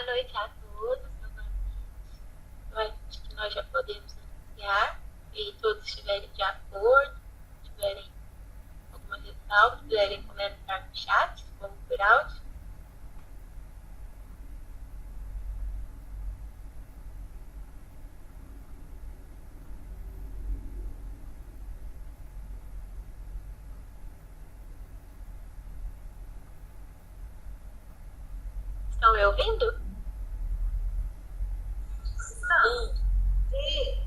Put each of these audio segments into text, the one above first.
noite a todos. Acho que nós já podemos iniciar. E todos estiverem de acordo, tiverem alguma ressalva, quiserem comentar no chat, como por áudio. Estão me ouvindo? Sim.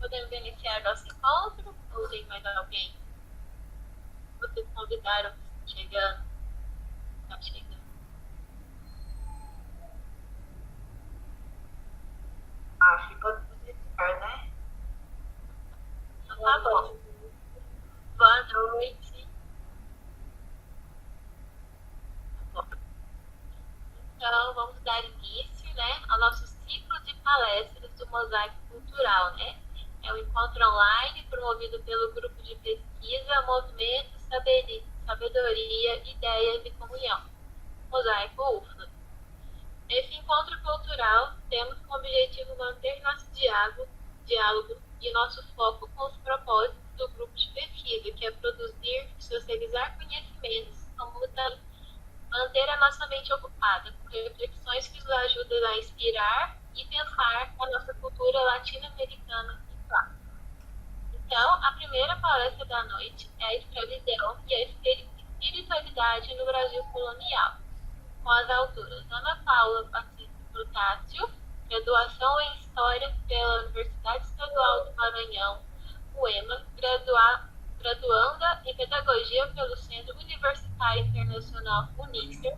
Podemos iniciar nosso encontro? Ou tem mais alguém? Vocês convidaram chegando? Tá chegando. Acho que pode iniciar, né? Então tá bom. Boa noite. Então, vamos dar início, né, ao nosso ciclo de palestras do Mosaico Cultural, né? É um encontro online promovido pelo grupo de pesquisa Movimento, Sabedoria, Ideias e Comunhão, Mosaico UFLA. Nesse encontro cultural, temos como objetivo manter nosso diálogo e nosso foco com os propósitos do grupo de pesquisa, que é produzir e socializar conhecimentos, manter a nossa mente ocupada com reflexões que nos ajudam a inspirar e pensar a nossa cultura latino-americana e clássica. Então, a primeira palestra da noite é a escravidão e a espiritualidade no Brasil colonial, com as autoras Ana Paula Batista Protásio, graduação em História pela Universidade Estadual do Maranhão, UEMA, graduanda em Pedagogia pelo Centro Universitário Internacional Unisser,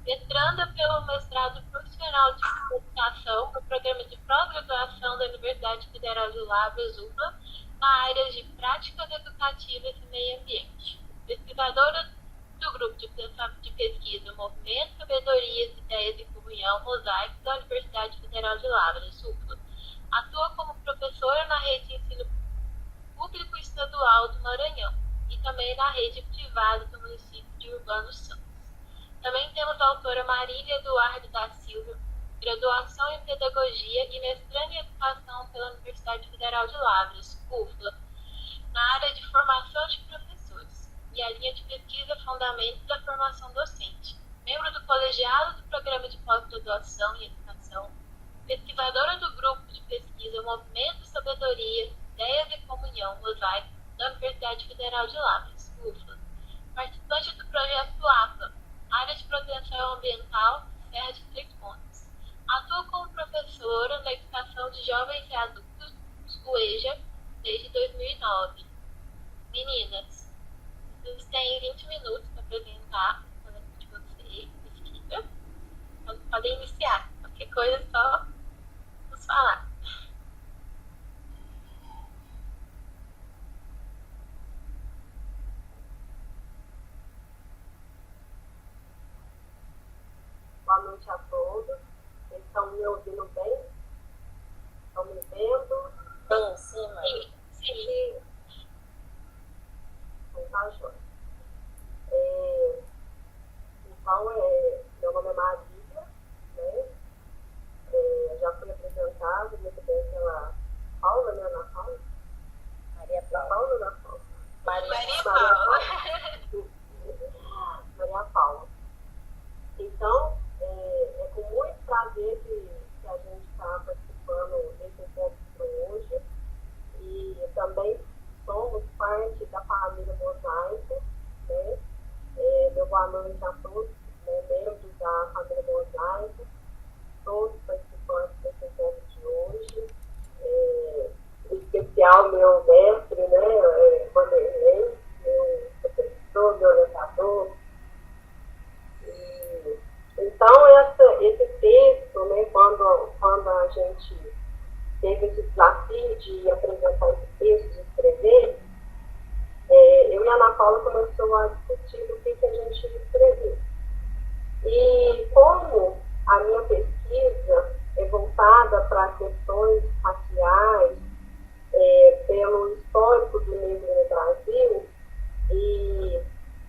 mestranda pelo Mestrado Profissional de Comunicação no Programa de Pós-Graduação da Universidade Federal de Lavras, UFLA, na área de Práticas Educativas e Meio Ambiente. Pesquisadora do Grupo de Pesquisa Movimento, Sabedoria, Ideias e Comunhão, Mosaico, da Universidade Federal de Lavras, UFLA. Atua como professora na rede de ensino público estadual do Maranhão e também na rede privada do município de Urbano Santos. Também temos a autora Marília Eduardo da Silva, graduação em Pedagogia e mestrando em Educação pela Universidade Federal de Lavras, UFLA, na área de formação de professores e a linha de pesquisa Fundamentos da Formação Docente. Membro do colegiado do Programa de Pós-Graduação em Educação, pesquisadora do Grupo de Pesquisa Movimento, Sabedoria, Ideias e Comunhão, Mosaico, da Universidade Federal de Lavras, UFLA. Participante do projeto APA, Área de Proteção Ambiental, Serra de Três Pontes. Atua como professora na Educação de Jovens e Adultos, UEJA, desde 2009. Meninas, vocês têm 20 minutos para apresentar o projeto de vocês, pesquisa. Podem iniciar. Qualquer coisa é só nos falar. Boa noite a todos. Vocês estão me ouvindo bem? Estão me vendo? Sim, Maria. Sim. Então tá jóia. Então, meu nome é Marília, né? Já fui apresentada muito bem pela Paula, né? Ana Paula? Maria Paula ou Ana Paula? Maria Paula. Maria Paula. Então, é com muito prazer que a gente está participando desse encontro hoje. E também somos parte da família Mosaico, né? Meu boa noite a todos, né, membros da família Mosaico, todos participantes desse encontro de hoje. Em especial meu mestre, né, Vanderlei, meu professor, meu orientador. Então, esse texto, né, quando a gente teve esse desafio de apresentar esse texto, de escrever, eu e a Ana Paula começou a discutir o que a gente ia escrever. E como a minha pesquisa é voltada para questões raciais, pelo histórico do negro no Brasil, e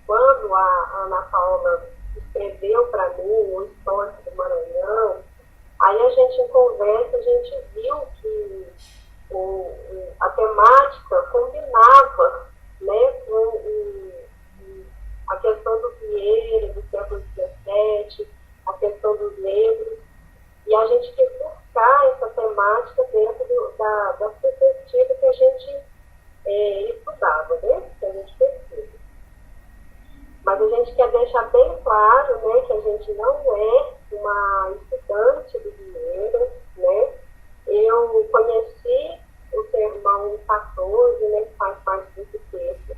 quando a Ana Paula descreveu para mim o histórico do Maranhão, aí a gente em conversa, a gente viu que a temática combinava, né, com a questão do Vieira, do século XVII, a questão dos negros, e a gente quer buscar essa temática dentro da perspectiva que a gente estudava, né, que a gente pesquisa. Mas a gente quer deixar bem claro, né, que a gente não é uma estudante do Vieira, né. Eu conheci o sermão 14, né, que faz parte desse texto,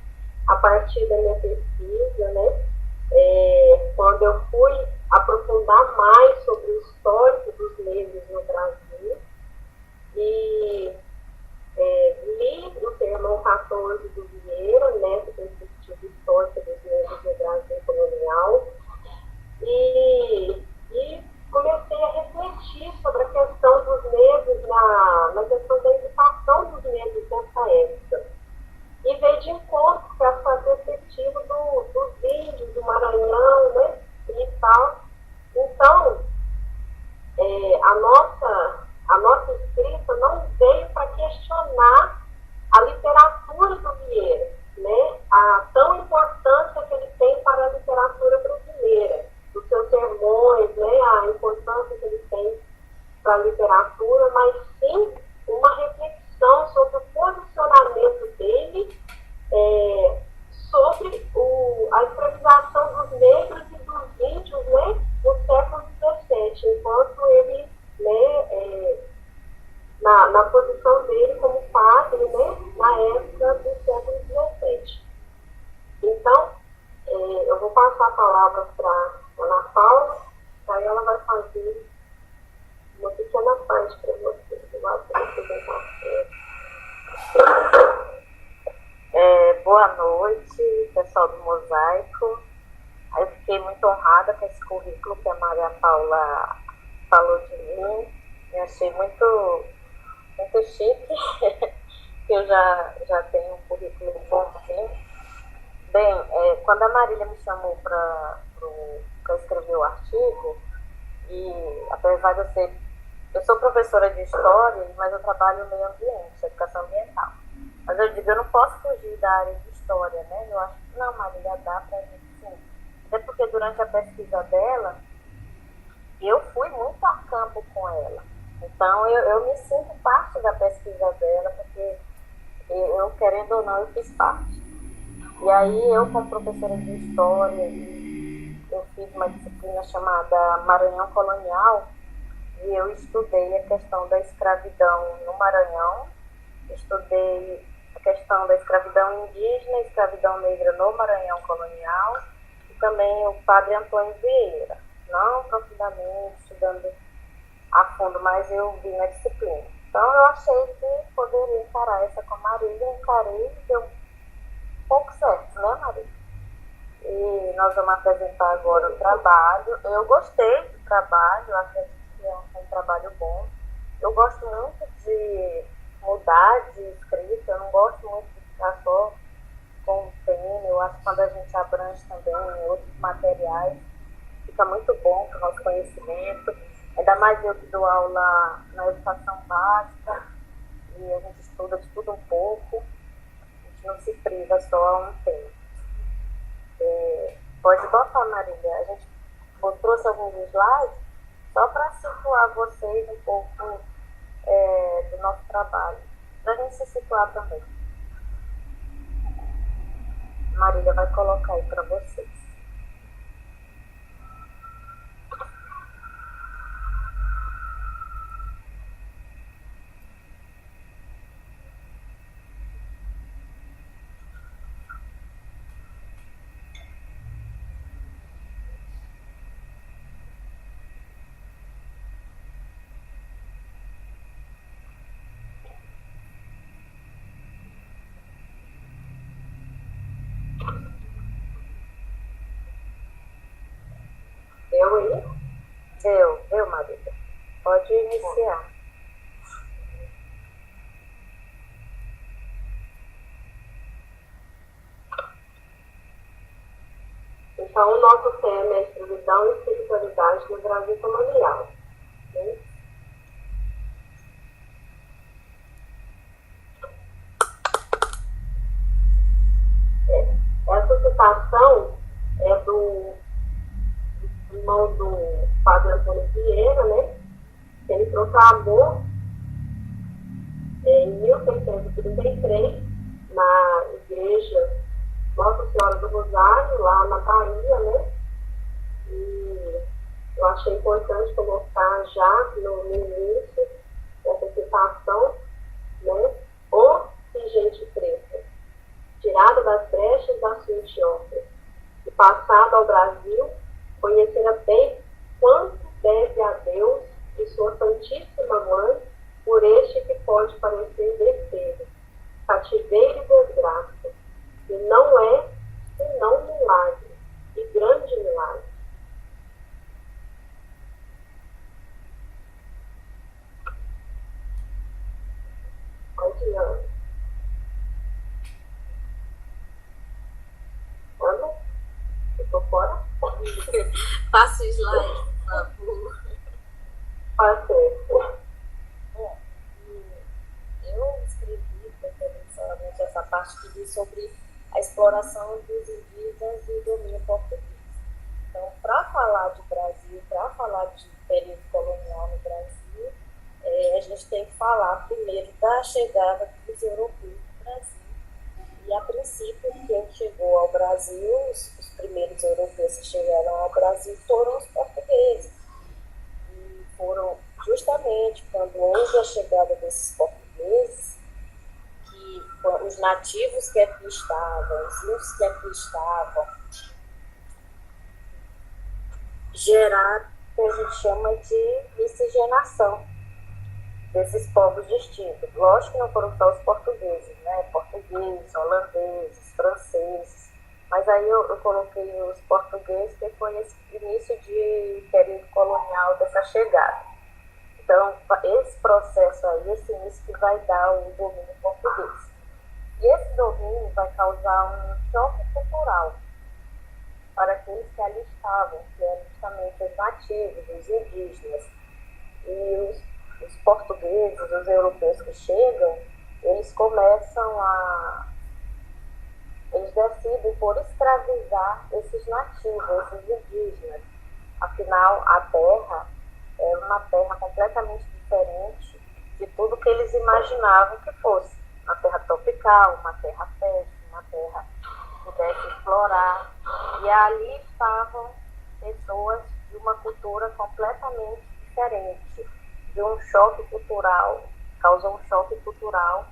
a partir da minha pesquisa, né, quando eu fui aprofundar mais sobre o histórico dos negros no Brasil, e li o sermão 14 do Vieira, nessa perspectiva histórica dos negros no Brasil colonial, e comecei a refletir sobre a questão dos negros, na questão da educação dos negros nessa época. E veio de encontro com essa perspectiva dos índios, do Maranhão, né, e tal. Então, a nossa escrita não veio para questionar a literatura do Vieira, né, a tão importância que ele tem para a literatura brasileira, dos seus sermões, né, a importância que ele tem para a literatura, mas sim uma reflexão sobre o posicionamento dele sobre a escravização dos negros e dos índios, né, no século XVII, enquanto ele, né, na posição dele como padre, né, na época do século XVII. Então, eu vou passar a palavra para Ana Paula, aí ela vai fazer uma pequena parte para você, do lado da apresentação. Boa noite, pessoal do Mosaico. Eu fiquei muito honrada com esse currículo que a Maria Paula falou de mim. Eu achei muito chique, que eu já tenho um currículo bom assim. Bem, quando a Marília me chamou para escrever o artigo, e apesar de eu sou professora de história, mas eu trabalho no meio ambiente, educação ambiental. Mas eu digo, eu não posso fugir da área de história, né? Eu acho que não, Marília, dá para a gente sim. Até porque durante a pesquisa dela, eu fui muito a campo com ela. Então, eu me sinto parte da pesquisa dela, porque eu, querendo ou não, eu fiz parte. E aí, eu, como professora de história, eu fiz uma disciplina chamada Maranhão Colonial, e eu estudei a questão da escravidão no Maranhão, estudei a questão da escravidão indígena, escravidão negra no Maranhão colonial, e também o padre Antônio Vieira, não profundamente, estudando a fundo, mas eu vi na disciplina. Então eu achei que poderia encarar essa com a Marília, encarei e deu um pouco certo, né, Marília? E nós vamos apresentar agora o trabalho. Eu gostei do trabalho, acredito que é um trabalho bom. Eu gosto muito de mudar de escrita, eu não gosto muito de ficar só com o tema. Eu acho que quando a gente abrange também outros materiais, fica muito bom para o nosso conhecimento. Ainda mais eu que dou aula na educação básica, e a gente estuda um pouco, a gente não se priva só a um tema. Pode botar, Marília, a gente trouxe alguns slides só para situar vocês um pouco do nosso trabalho, para a gente se situar também. Marília vai colocar aí para vocês. Eu aí? Eu, Marília. Pode iniciar. Então, o nosso é a escravidão e espiritualidade no Brasil colonial. Né? Essa citação é do irmão do padre Antônio Vieira, né? Que ele proclamou em 1633 na igreja Nossa Senhora do Rosário, lá na Bahia, né? E eu achei importante colocar já no início essa citação, né? O gente preta, tirada das brechas da sua Etiópia, e passado ao Brasil, conhecera bem quanto deve a Deus e sua Santíssima Mãe por este que pode parecer desejo, cativeiro e desgraça, e não é senão um milagre, e grande milagre. Adiante. Ana? Ficou fora? Passa o slide, por favor. Passei. Bom, eu escrevi preferencialmente essa parte que diz sobre a exploração dos indígenas e o domínio português. Então, para falar de Brasil, para falar de período colonial no Brasil, a gente tem que falar primeiro da chegada dos europeus no Brasil. E, a princípio, quem chegou ao Brasil, os primeiros europeus que chegaram ao Brasil foram os portugueses. E foram justamente quando houve a chegada desses portugueses que os nativos que aqui estavam, os índios que aqui estavam, geraram o que a gente chama de miscigenação desses povos distintos. Lógico que não foram só os portugueses, né? Portugueses, holandeses, franceses, mas aí eu coloquei os portugueses, que foi esse início de período colonial dessa chegada. Então, esse processo aí, esse início que vai dar o domínio português. E esse domínio vai causar um choque cultural para aqueles que ali estavam, que eram justamente os nativos, os indígenas. E os portugueses, os europeus que chegam, eles decidem por escravizar esses nativos, esses indígenas. Afinal, a terra é uma terra completamente diferente de tudo que eles imaginavam que fosse. Uma terra tropical, uma terra fértil, uma terra que pudesse explorar. E ali estavam pessoas de uma cultura completamente diferente, de um choque cultural, causou um choque cultural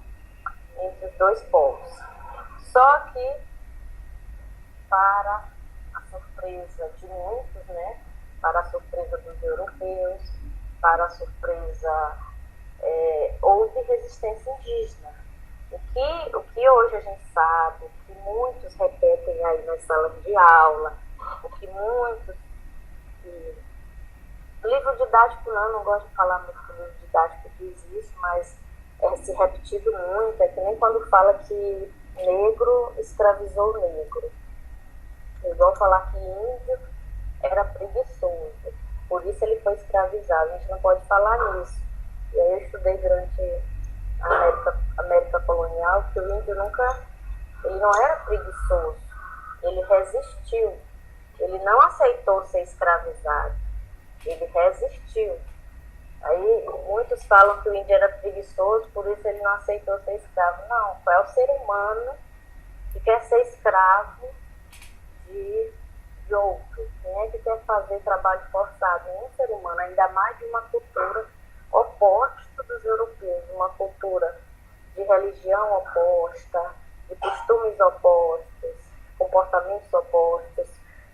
entre os dois povos. Só que, para a surpresa de muitos, né, para a surpresa dos europeus, para a surpresa, houve resistência indígena. O que hoje a gente sabe, o que muitos repetem aí nas salas de aula, o que muitos... livro didático não gosto de falar muito do livro didático que existe, mas se repetido muito, é que nem quando fala que negro escravizou negro. Igual falar que índio era preguiçoso, por isso ele foi escravizado. A gente não pode falar nisso. E aí eu estudei durante a América colonial que o índio ele não era preguiçoso, ele resistiu, ele não aceitou ser escravizado, ele resistiu. Aí muitos falam que o índio era preguiçoso, por isso ele não aceitou ser escravo. Não, é o ser humano que quer ser escravo de outro. Quem é que quer fazer trabalho forçado? Nenhum ser humano, ainda mais de uma cultura oposta dos europeus, uma cultura de religião oposta, de costumes opostos, comportamentos opostos.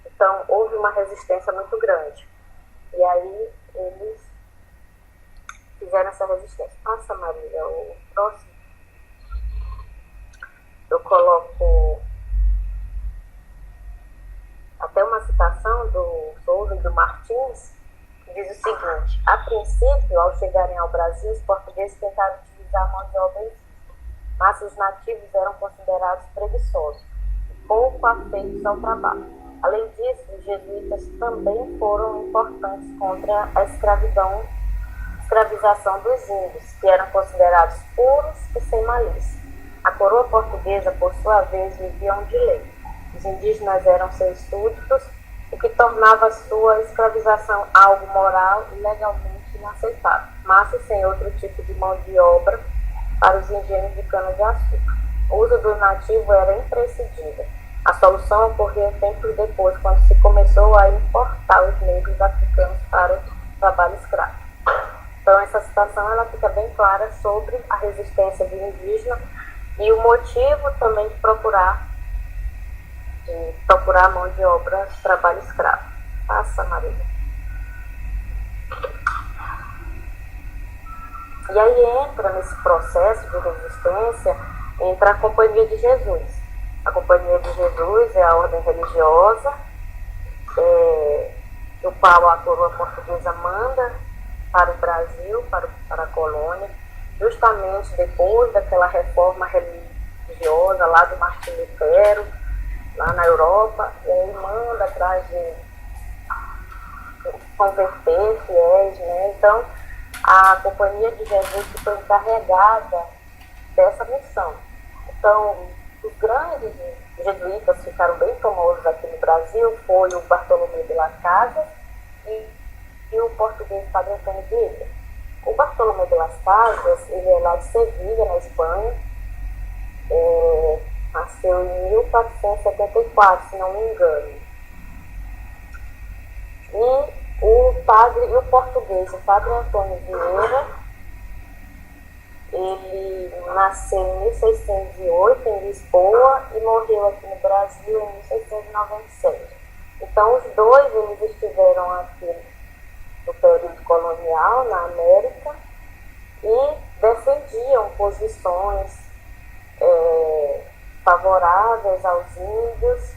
Então, houve uma resistência muito grande. E aí, eles fizeram essa resistência. Passa, Maria, o próximo. Eu coloco até uma citação do Souza e do Martins, que diz o seguinte: a princípio, ao chegarem ao Brasil, os portugueses tentaram utilizar a mão de obra, mas os nativos eram considerados preguiçosos e pouco afeitos ao trabalho. Além disso, os jesuítas também foram importantes contra a escravização dos índios, que eram considerados puros e sem malícia. A coroa portuguesa, por sua vez, vivia de lei. Os indígenas eram seus súditos, o que tornava a sua escravização algo moral e legalmente inaceitável, mas sem outro tipo de mão de obra para os engenhos de cana-de-açúcar. O uso do nativo era imprescindível. A solução ocorreu tempos depois, quando se começou a importar os negros africanos para o trabalho escravo. Então, essa situação ela fica bem clara sobre a resistência do indígena e o motivo também de procurar a mão de obra de trabalho escravo. Passa, Maria. E aí entra nesse processo de resistência, entra a Companhia de Jesus. A Companhia de Jesus é a ordem religiosa, do qual a coroa portuguesa manda para o Brasil, para a colônia, justamente depois daquela reforma religiosa lá do Martim Lutero, lá na Europa, e aí manda atrás de converter fiéis, né? Então, a Companhia de Jesus ficou encarregada dessa missão. Então, os grandes jesuítas ficaram bem famosos aqui no Brasil, foi o Bartolomé de Las Casas e o português Padre Antônio Vieira. O Bartolomé de Las Casas, ele é lá de Sevilha, na Espanha, nasceu em 1474, se não me engano. E o português, o Padre Antônio Vieira, ele nasceu em 1608 em Lisboa e morreu aqui no Brasil em 1697. Então, os dois eles estiveram aqui no período colonial, na América, e defendiam posições favoráveis aos índios.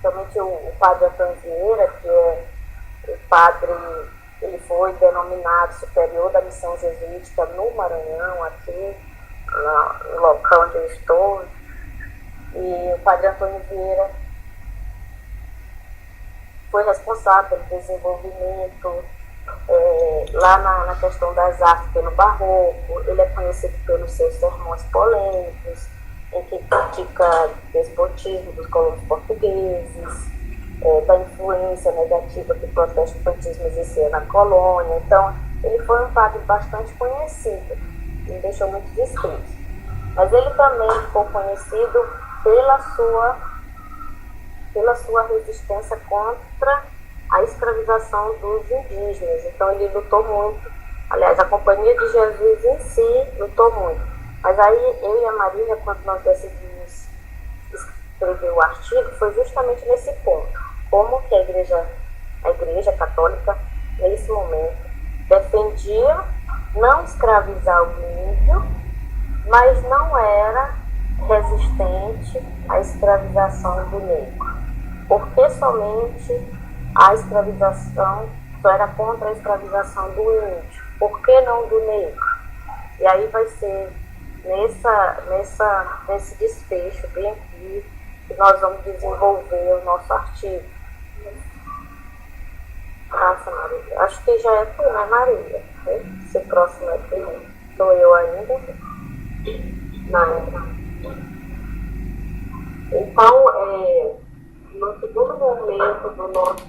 Somente o Padre Antônio Vieira, que é o padre, ele foi denominado superior da missão jesuítica no Maranhão, aqui no local onde eu estou. E o Padre Antônio Vieira foi responsável pelo desenvolvimento lá na questão das artes pelo barroco. Ele é conhecido pelos seus sermões polêmicos, em que critica o despotismo dos colonos portugueses, da influência negativa que o protestantismo exercia na colônia. Então, ele foi um padre bastante conhecido, me deixou muitos escritos. Mas ele também ficou conhecido pela sua resistência contra a escravização dos indígenas. Então, ele lutou muito. Aliás, a Companhia de Jesus em si lutou muito. Mas aí, eu e a Marília, quando nós decidimos escrever o artigo, foi justamente nesse ponto. Como que a igreja católica, nesse momento, defendia não escravizar o índio, mas não era resistente à escravização do negro. Porque somente a escravização só era contra a escravização do índio, por que não do negro? E aí vai ser nesse desfecho bem aqui que nós vamos desenvolver o nosso artigo. Nossa, Marília. Acho que já é tu, né, Marília? Esse próximo é tu. Sou eu ainda? Não. Então, no segundo momento do nosso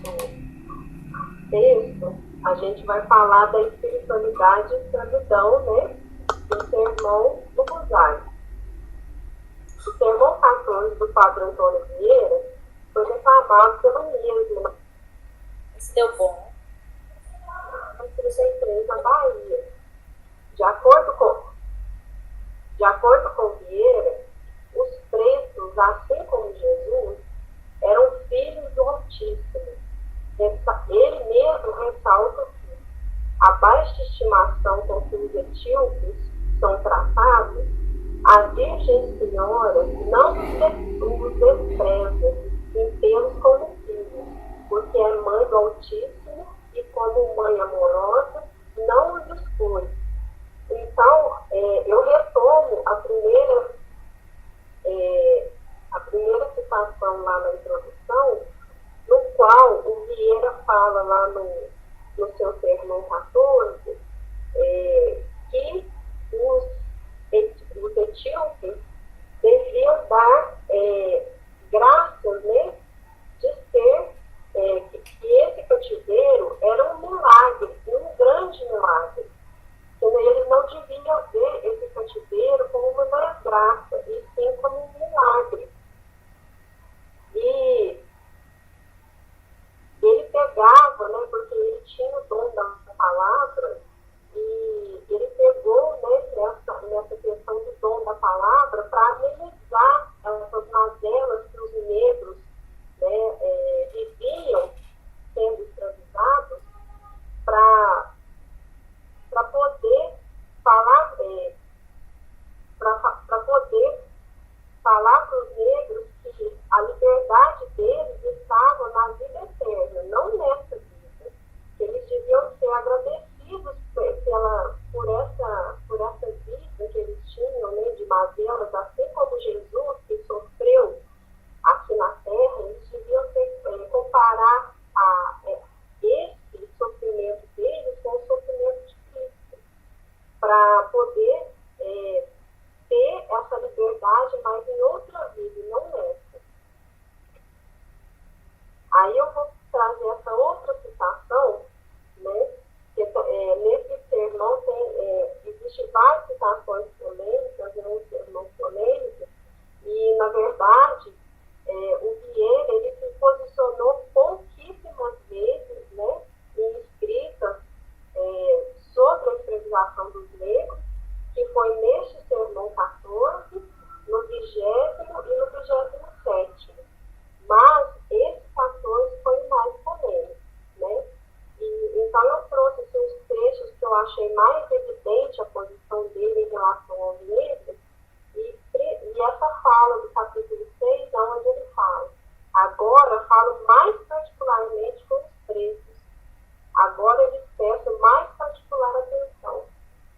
texto, a gente vai falar da espiritualidade e escravidão, né? Do sermão do Mosaico. O sermão 14 do Padre Antônio Vieira foi declamado pela mesma. Isso deu bom. Em 33, na Bahia. De acordo com Vieira, os pretos, assim como Jesus, eram filhos do Altíssimo. Ele mesmo ressalta que a baixa estimação com que os etíopes são tratados, a Virgem Senhora não os despreza em tê-los como filhos, porque é mãe do Altíssimo e, como mãe amorosa, não os exclui. Então, eu retomo a primeira citação lá na introdução, fala lá no seu sermão 14 que os etíopes deviam dar graças, né, de ser que esse cativeiro era um milagre, um grande milagre. Então, eles não deviam ver esse cativeiro como uma desgraça, e sim como um milagre. E ele pegava, né, porque ele tinha o dom da palavra, e ele pegou, né, nessa questão do dom da palavra para amenizar essas mazelas que os negros, né, viviam sendo escravizados, para poder falar, para poder falar para os negros que a liberdade deles estava na vida eterna, não nessa vida. Eles deviam ser agradecidos por essa vida que eles tinham, né, de mazelas, assim como Jesus, que sofreu aqui na terra. Eles deviam comparar esse sofrimento deles com o sofrimento de Cristo, para poder ter essa liberdade, mas em outra vida, e não nessa. Aí eu vou trazer essa outra citação, né, que nesse sermão existe várias citações polêmicas, né, um sermão polêmico, e na verdade o Vieira, ele se posicionou pouquíssimas vezes, né, em escritas sobre a escravização dos negros, que foi neste sermão 14, no 20º e no 27º. Mas esse 14 foi o mais polêmico, né? Então eu trouxe os trechos que eu achei mais evidente a posição dele em relação aos negros, e essa fala do capítulo 6, onde ele fala: agora falo mais particularmente com os presos. Agora eles prestam mais particular atenção,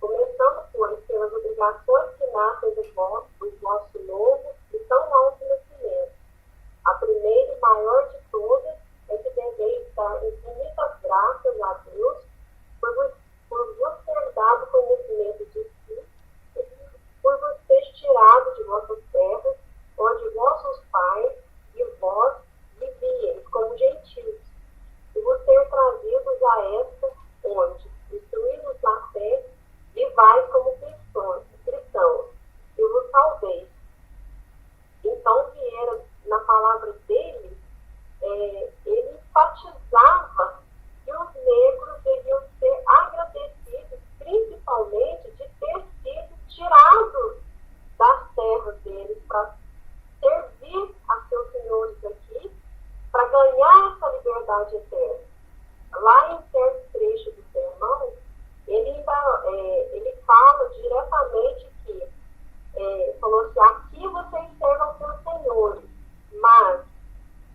começando, pois, pelas obrigações que nascem do vosso novo e tão alto nascimento. A primeira e maior de todas é que deveis dar infinitas graças a Deus por vos ter dado conhecimento de si, por vos ter tirado de vossas terras, onde vossos pais e vós vivíeis como gentios, e vos ter trazidos a esta, onde, instruídos na fé, vivais como cristãos, e vos salveis. Então, Vieira, na palavra dele, ele enfatizava que os negros deviam ser agradecidos, principalmente de ter sido tirados das terras deles para servir a seus senhores aqui, para ganhar essa liberdade eterna. Lá em certo trecho do sermão, ele fala diretamente que falou assim: aqui vocês servam seus senhores, mas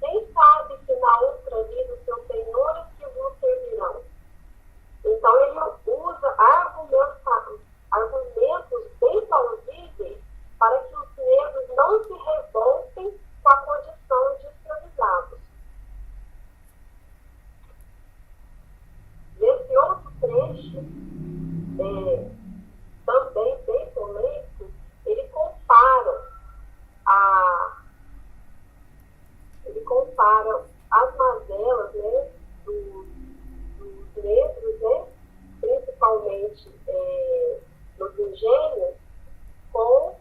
quem sabe que na outra vida os seus senhores que vos servirão. Então ele usa argumentos bem plausíveis para que os negros não se revoltem com a condição de escravizados. Nesse outro trecho, também bem polêmico, ele compara as mazelas, né, dos negros, né, principalmente nos engenhos, com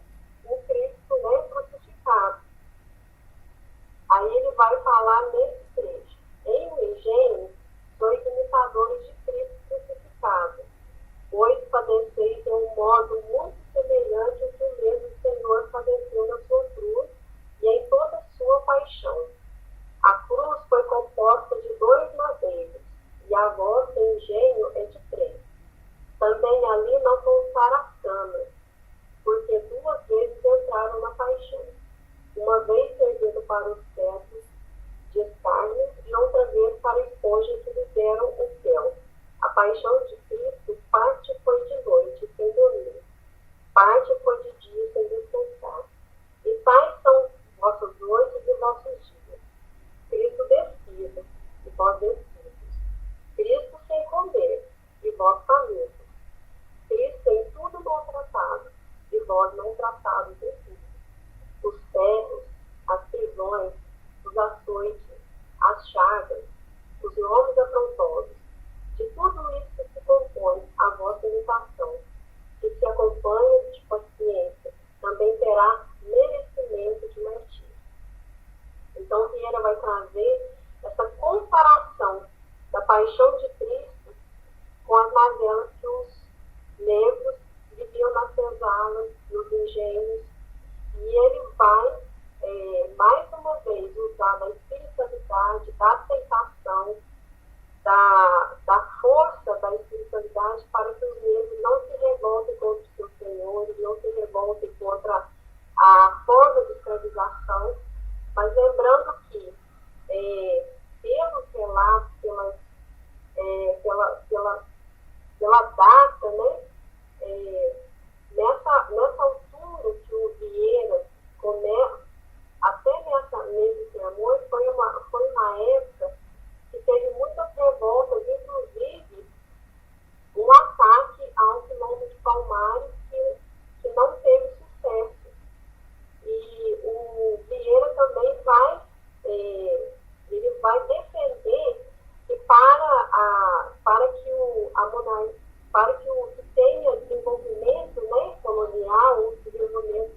o Cristo, né, crucificado. Aí ele vai falar nesse trecho: em um engenho, sois imitadores de Cristo crucificado, pois padeceis de um modo muito semelhante ao que o mesmo Senhor padeceu na sua cruz e em toda a sua paixão. A cruz foi composta de 2 madeiros, e a vossa engenho é de 3. Também ali não pousaram as canas, porque 2 vezes entraram na paixão. Uma vez servindo para os tetos de escárnio, e outra vez para a esponja que lhe deram o céu. A paixão de Cristo, parte foi de noite, sem dormir, parte foi de dia, sem descansar. E tais são vossas noites e vossos dias. Cristo descido, e vós descidos. chagas, os nomes afrontosos. De tudo isso que se compõe a vossa imitação, que se acompanha de paciência, também terá merecimento de martírio. Então, Vieira vai trazer essa comparação da paixão de Cristo com as mazelas que os negros viviam nas senzalas, nos engenhos, e ele vai, mais uma vez, usar da espiritualidade, da aceitação, da força da espiritualidade para que os negros não se revoltem contra os seus senhores, não se revoltem contra a forma de escravização, mas lembrando que, pelos relatos, pela data, né, nessa altura que o Vieira começa, até nesse sermão, foi uma época que teve muitas revoltas, inclusive um ataque ao quilombo de Palmares que não teve sucesso. E o Vieira também vai defender que para que tenha desenvolvimento, né, colonial, ou desenvolvimento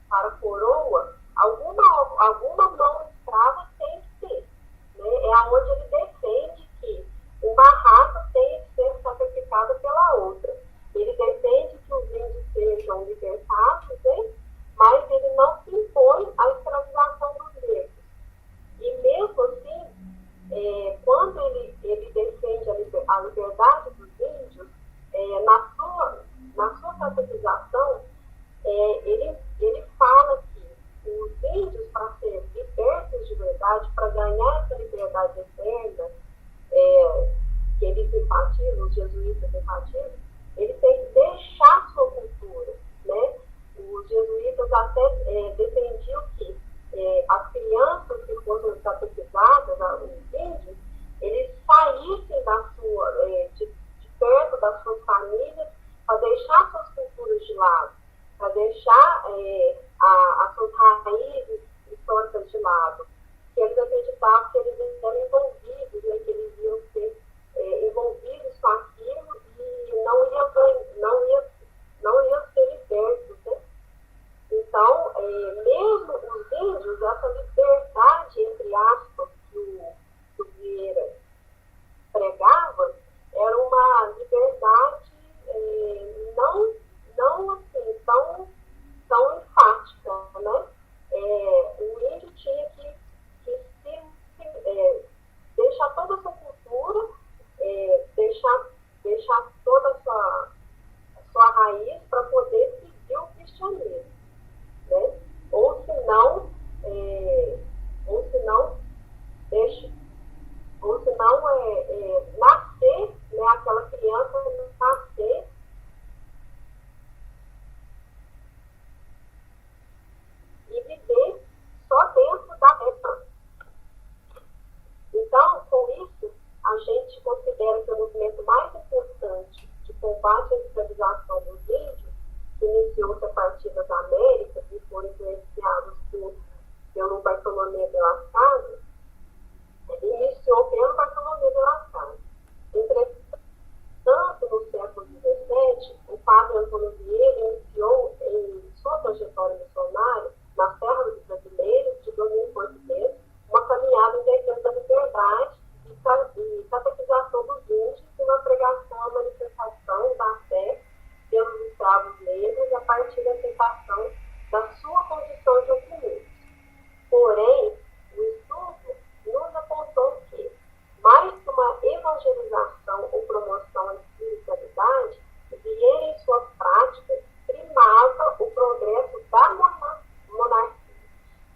para a coroa, alguma mão escrava tem que ter. Né? É onde ele defende que uma raça tem que ser sacrificada pela outra. Ele defende que os índios sejam libertados, né? Mas ele não se impõe à escravização dos negros. E mesmo assim, quando ele defende a liberdade dos índios, na sua catequização, ele fala que os índios, para serem libertos de verdade, para ganhar essa liberdade eterna, que eles enfatizam, os jesuítas enfatizam, ele tem que deixar sua cultura. Né? Os jesuítas até defendiam que as crianças que foram catequizadas, os índios, eles saíssem de perto das suas famílias para deixar suas culturas de lado, para deixar as suas raízes históricas de lado, que eles acreditavam que eles eram envolvidos, né, que eles iam ser envolvidos com aquilo e não iam ser libertos. Né? Então, mesmo os índios, essa liberdade, entre aspas, que o Vieira pregava, era uma liberdade não assim, tão enfática. Né? O índio tinha que deixar toda a sua cultura, deixar toda a sua raiz para poder seguir o cristianismo. Né? Ou se não nascer, né, aquela criança nascer e viver só dentro da reta. Então, com isso, a gente considera que o movimento mais importante de combate à escravização dos índios, que iniciou-se a partir das Américas e foram influenciados pelo Bartolomé de Las Casas, iniciou pelo Bartolomé de Las Casas. Entretanto, no século XVII, o padre Antônio Vieira iniciou em sua trajetória missionária nas terras dos brasileiros, de domínio português, uma caminhada em defesa da liberdade e catequização dos índios e uma pregação, a manifestação da fé pelos escravos negros a partir da aceitação da sua condição de oprimidos. Porém, o estudo nos apontou que, mais que uma evangelização ou promoção à espiritualidade, Vieira em suas práticas primava o progresso da monarquia,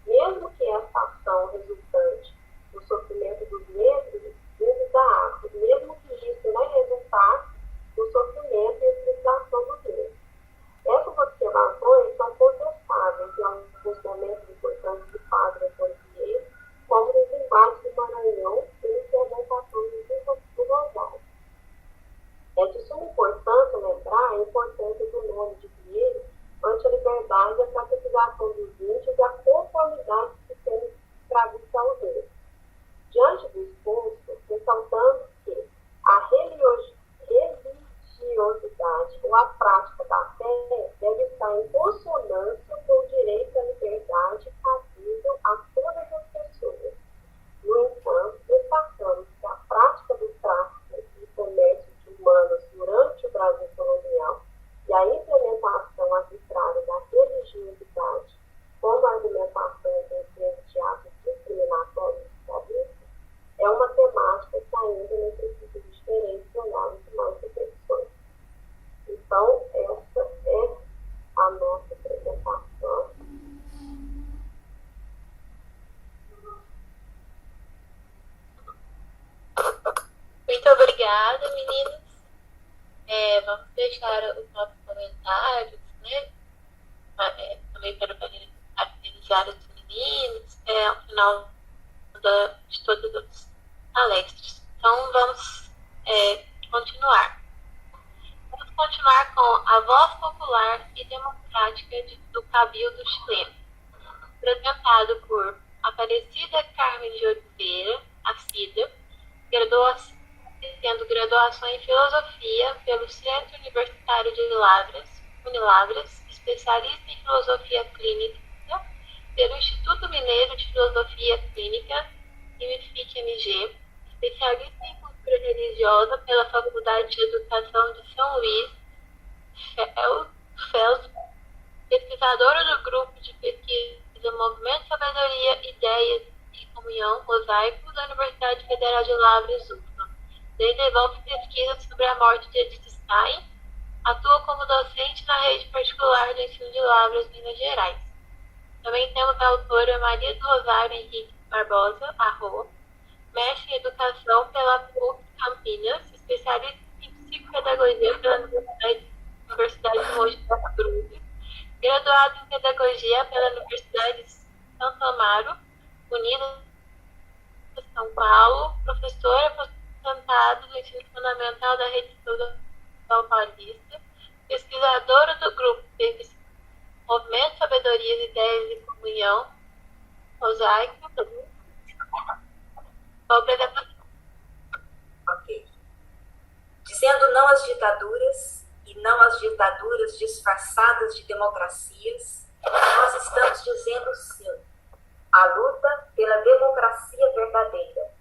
mesmo que essa ação resultante do sofrimento dos negros vindo da África, mesmo que isso não resultasse do sofrimento e escravização dos negros. Essas observações são contestáveis em alguns momentos importantes do padre Antônio Vieira, como nos embates do Maranhão e no sermão católico do Rosário. É de suma importância lembrar a importância do nome de Vieira ante a liberdade, a catequização dos índios e a conformidade do sistema escravista aos negros. Diante do até deve estar em consonância com o direito à liberdade cabível a todas as pessoas. No entanto, destacamos que a prática do tráfico e comércio de humanos durante o Brasil colonial e a implementação arbitrária da religiosidade como argumentação em defesa de atos discriminatórios e escravistas é uma temática que ainda necessita de diferentes olhares e mais reflexões. Então, essa é a nossa apresentação. Muito obrigada, meninas. Vamos deixar os nossos comentários, né? Também para parabenizar os meninos, ao final de todas as palestras. Então, vamos continuar. Vamos continuar com a voz popular e democrática do Cabildo chileno, apresentado por Aparecida Carmen de Oliveira, a Cida, tendo graduação em Filosofia pelo Centro Universitário de Unilabras, especialista em Filosofia Clínica pelo Instituto Mineiro de Filosofia Clínica, IMFIC-MG, especialista em Cultura Religiosa pela Faculdade de Educação de São Luís, FELS, pesquisadora do Grupo de Pesquisa Movimento, Sabedoria, Ideias e Comunhão, Mosaico, da Universidade Federal de Lavras, UFLA. Desenvolve pesquisas sobre a morte de Edith Stein, atua como docente na rede particular de ensino de Lavras, Minas Gerais. Também temos a autora Maria do Rosário Henrique Barbosa, Arro, mestre em Educação pela PUC Campinas, especialista em Psicopedagogia pela Universidade de Mogi das Cruzes, graduado em Pedagogia pela Universidade de Santo Amaro, Unidas de São Paulo, professora aposentada do ensino fundamental da Rede Estadual Paulista, pesquisadora do Grupo de Movimento, Sabedoria, Ideias e Comunhão, Mosaico. Ok. Dizendo não às ditaduras e não às ditaduras disfarçadas de democracias, nós estamos dizendo sim à luta pela democracia verdadeira,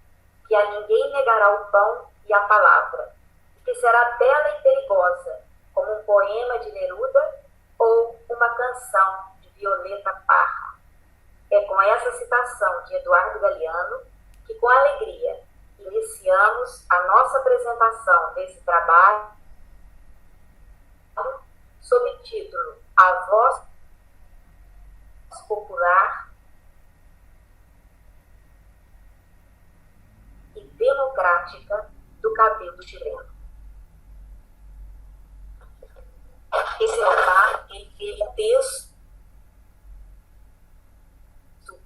que a ninguém negará o pão e a palavra, que será bela e perigosa, como um poema de Neruda ou uma canção de Violeta Parra. É com essa citação de Eduardo Galeano que, com alegria, iniciamos a nossa apresentação desse trabalho sob o título A Voz Popular e Democrática do Cabildo Chileno. Esse lugar, ele teve um texto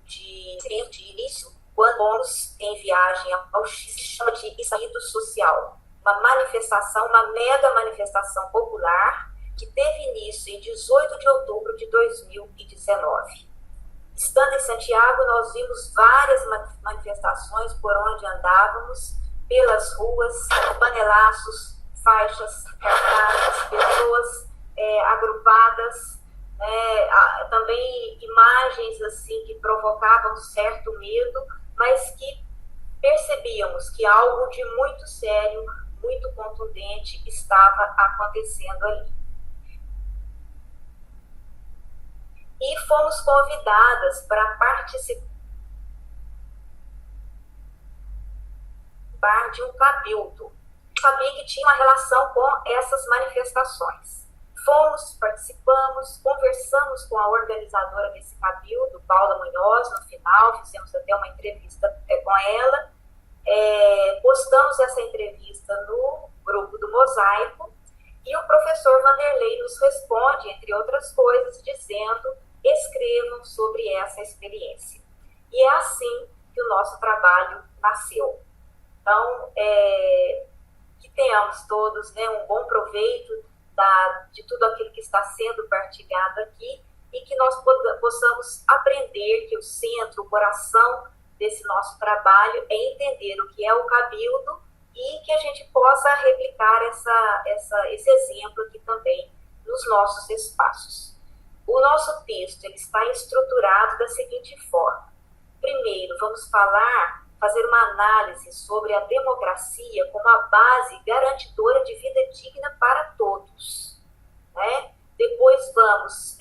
de início, quando fomos em viagem ao Chile, se chama de Estallido Social, uma manifestação, uma mega manifestação popular que teve início em 18 de outubro de 2019. Estando em Santiago, nós vimos várias manifestações por onde andávamos, pelas ruas, panelaços, faixas, cartazes, pessoas agrupadas, também imagens assim que provocavam certo medo, mas que percebíamos que algo de muito sério, muito contundente estava acontecendo ali. E fomos convidadas para participar de um cabildo. Sabia que tinha uma relação com essas manifestações. Fomos, participamos, conversamos com a organizadora desse cabildo, Paula Munhoz, no final, fizemos até uma entrevista com ela, postamos essa entrevista no grupo do Mosaico, e o professor Vanderlei nos responde, entre outras coisas, dizendo: escrevam sobre essa experiência. E é assim que o nosso trabalho nasceu. Então, que tenhamos todos, né, um bom proveito de tudo aquilo que está sendo partilhado aqui, e que nós possamos aprender que o centro, o coração desse nosso trabalho é entender o que é o cabildo, e que a gente possa replicar esse exemplo aqui também nos nossos espaços. O nosso texto ele está estruturado da seguinte forma. Primeiro, vamos fazer uma análise sobre a democracia como a base garantidora de vida digna para todos, né? Depois vamos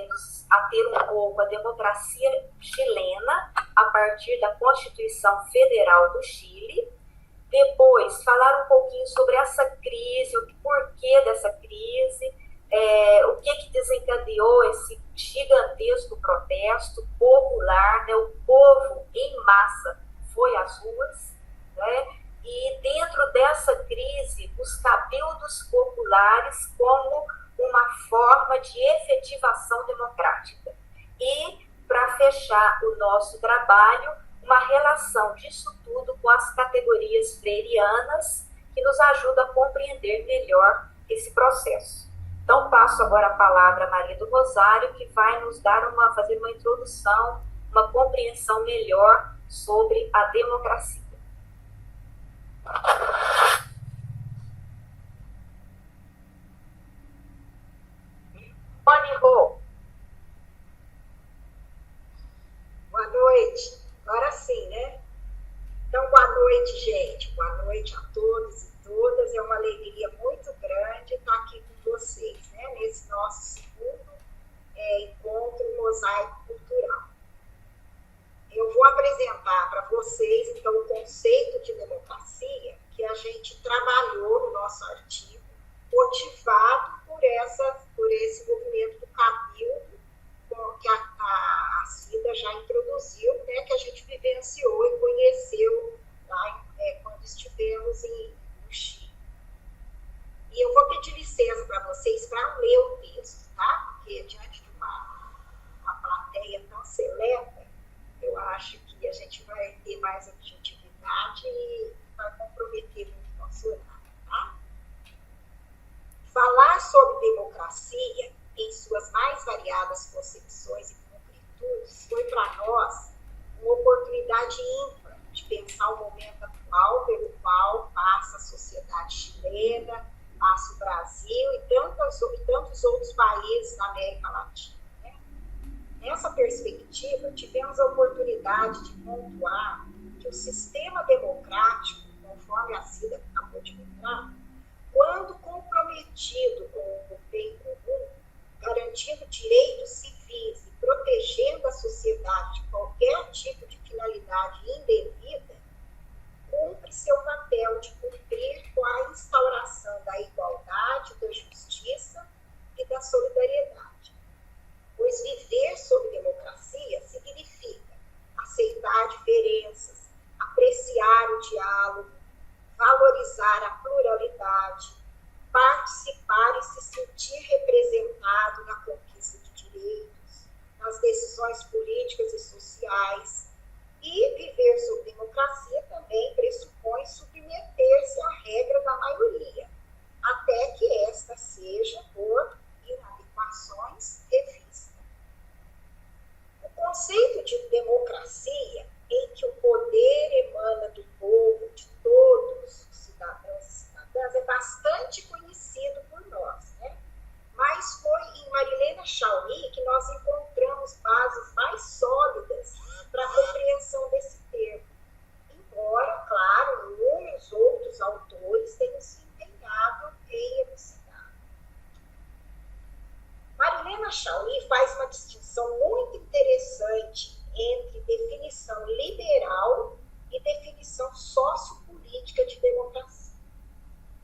nos ater um pouco à democracia chilena, a partir da Constituição Federal do Chile. Depois, falar um pouquinho sobre essa crise, o porquê dessa crise, o que desencadeou esse gigantesco protesto popular, né? O povo em massa foi às ruas, né? E dentro dessa crise, os cabildos populares como uma forma de efetivação democrática. E, para fechar o nosso trabalho, uma relação disso tudo com as categorias freirianas, que nos ajuda a compreender melhor esse processo. Então, passo agora a palavra a Maria do Rosário, que vai nos fazer uma introdução, uma compreensão melhor sobre a democracia. Boa noite. Agora sim, né? Então, boa noite, gente. Boa noite a todos e todas. É uma alegria muito grande estar aqui com vocês, né? Nesse nosso segundo encontro mosaico cultural. Eu vou apresentar para vocês, então, o conceito de democracia que a gente trabalhou no nosso artigo, motivado por esse movimento do Cabildo, que a Cida já introduziu, né, que a gente vivenciou e conheceu lá quando estivemos no Chile. E eu vou pedir licença para vocês para ler o texto, tá? Porque diante de uma plateia tão seleta, eu acho que a gente vai ter mais objetividade e vai comprometer muito o nosso horário, tá? Falar sobre democracia em suas mais variadas concepções e concretudes foi para nós uma oportunidade ímpar de pensar o momento atual pelo qual passa a sociedade chilena, passa o Brasil e tantos outros países da América Latina. Né? Nessa perspectiva, tivemos a oportunidade de pontuar que o sistema democrático, conforme a Cida acabou de lembrar, quando comprometido com o bem comum, garantindo direitos civis e protegendo a sociedade de qualquer tipo de finalidade indevida, cumpre seu papel de cumprir com a instauração da igualdade, da justiça e da solidariedade. Pois viver sob democracia significa aceitar diferenças, apreciar o diálogo, valorizar a pluralidade, participar e se sentir representado na conquista de direitos, nas decisões políticas e sociais. E viver sob democracia também pressupõe submeter-se à regra da maioria, até que esta seja, por inadequações, revista. O conceito de democracia, em que o poder emana do povo, de todos os cidadãos e cidadãs, é bastante conhecido por nós, né? Mas foi em Marilena Chaui que nós encontramos bases mais sólidas para a compreensão desse termo. Embora, claro, inúmeros outros autores tenham se empenhado em elucidar. Marilena Chaui faz uma distinção muito interessante entre definição liberal e definição sociopolítica de democracia.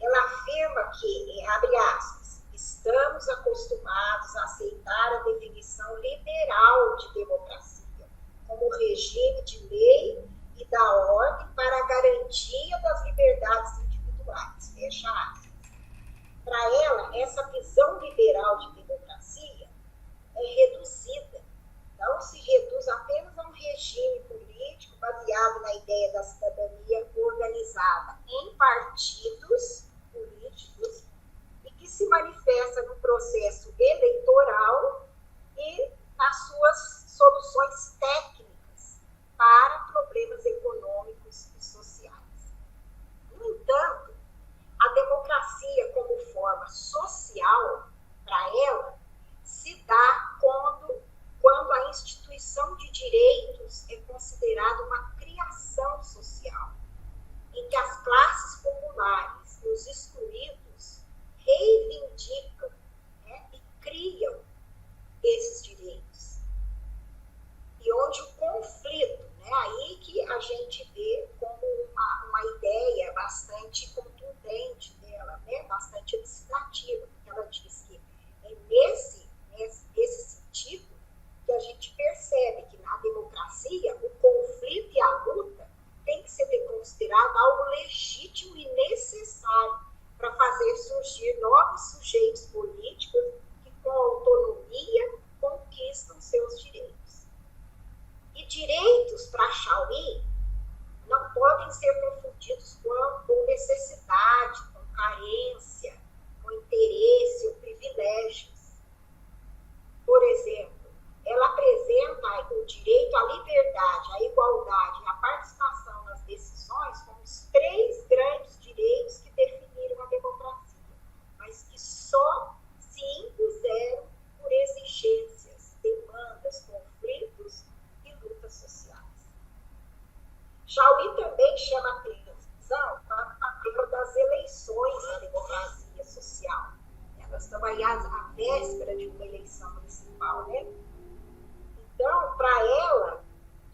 Ela afirma que, abre aspas, estamos acostumados a aceitar a definição liberal de democracia como regime de lei e da ordem para a garantia das liberdades individuais. Fecha aspas. Para ela, essa visão liberal de democracia é reduzida. Não se reduz apenas a um regime político baseado na ideia da cidadania organizada em partidos políticos e que se manifesta no processo eleitoral e nas suas soluções técnicas para problemas econômicos e sociais. No entanto, a democracia como forma social, para nós estamos aí à véspera de uma eleição municipal, né? Então, para ela,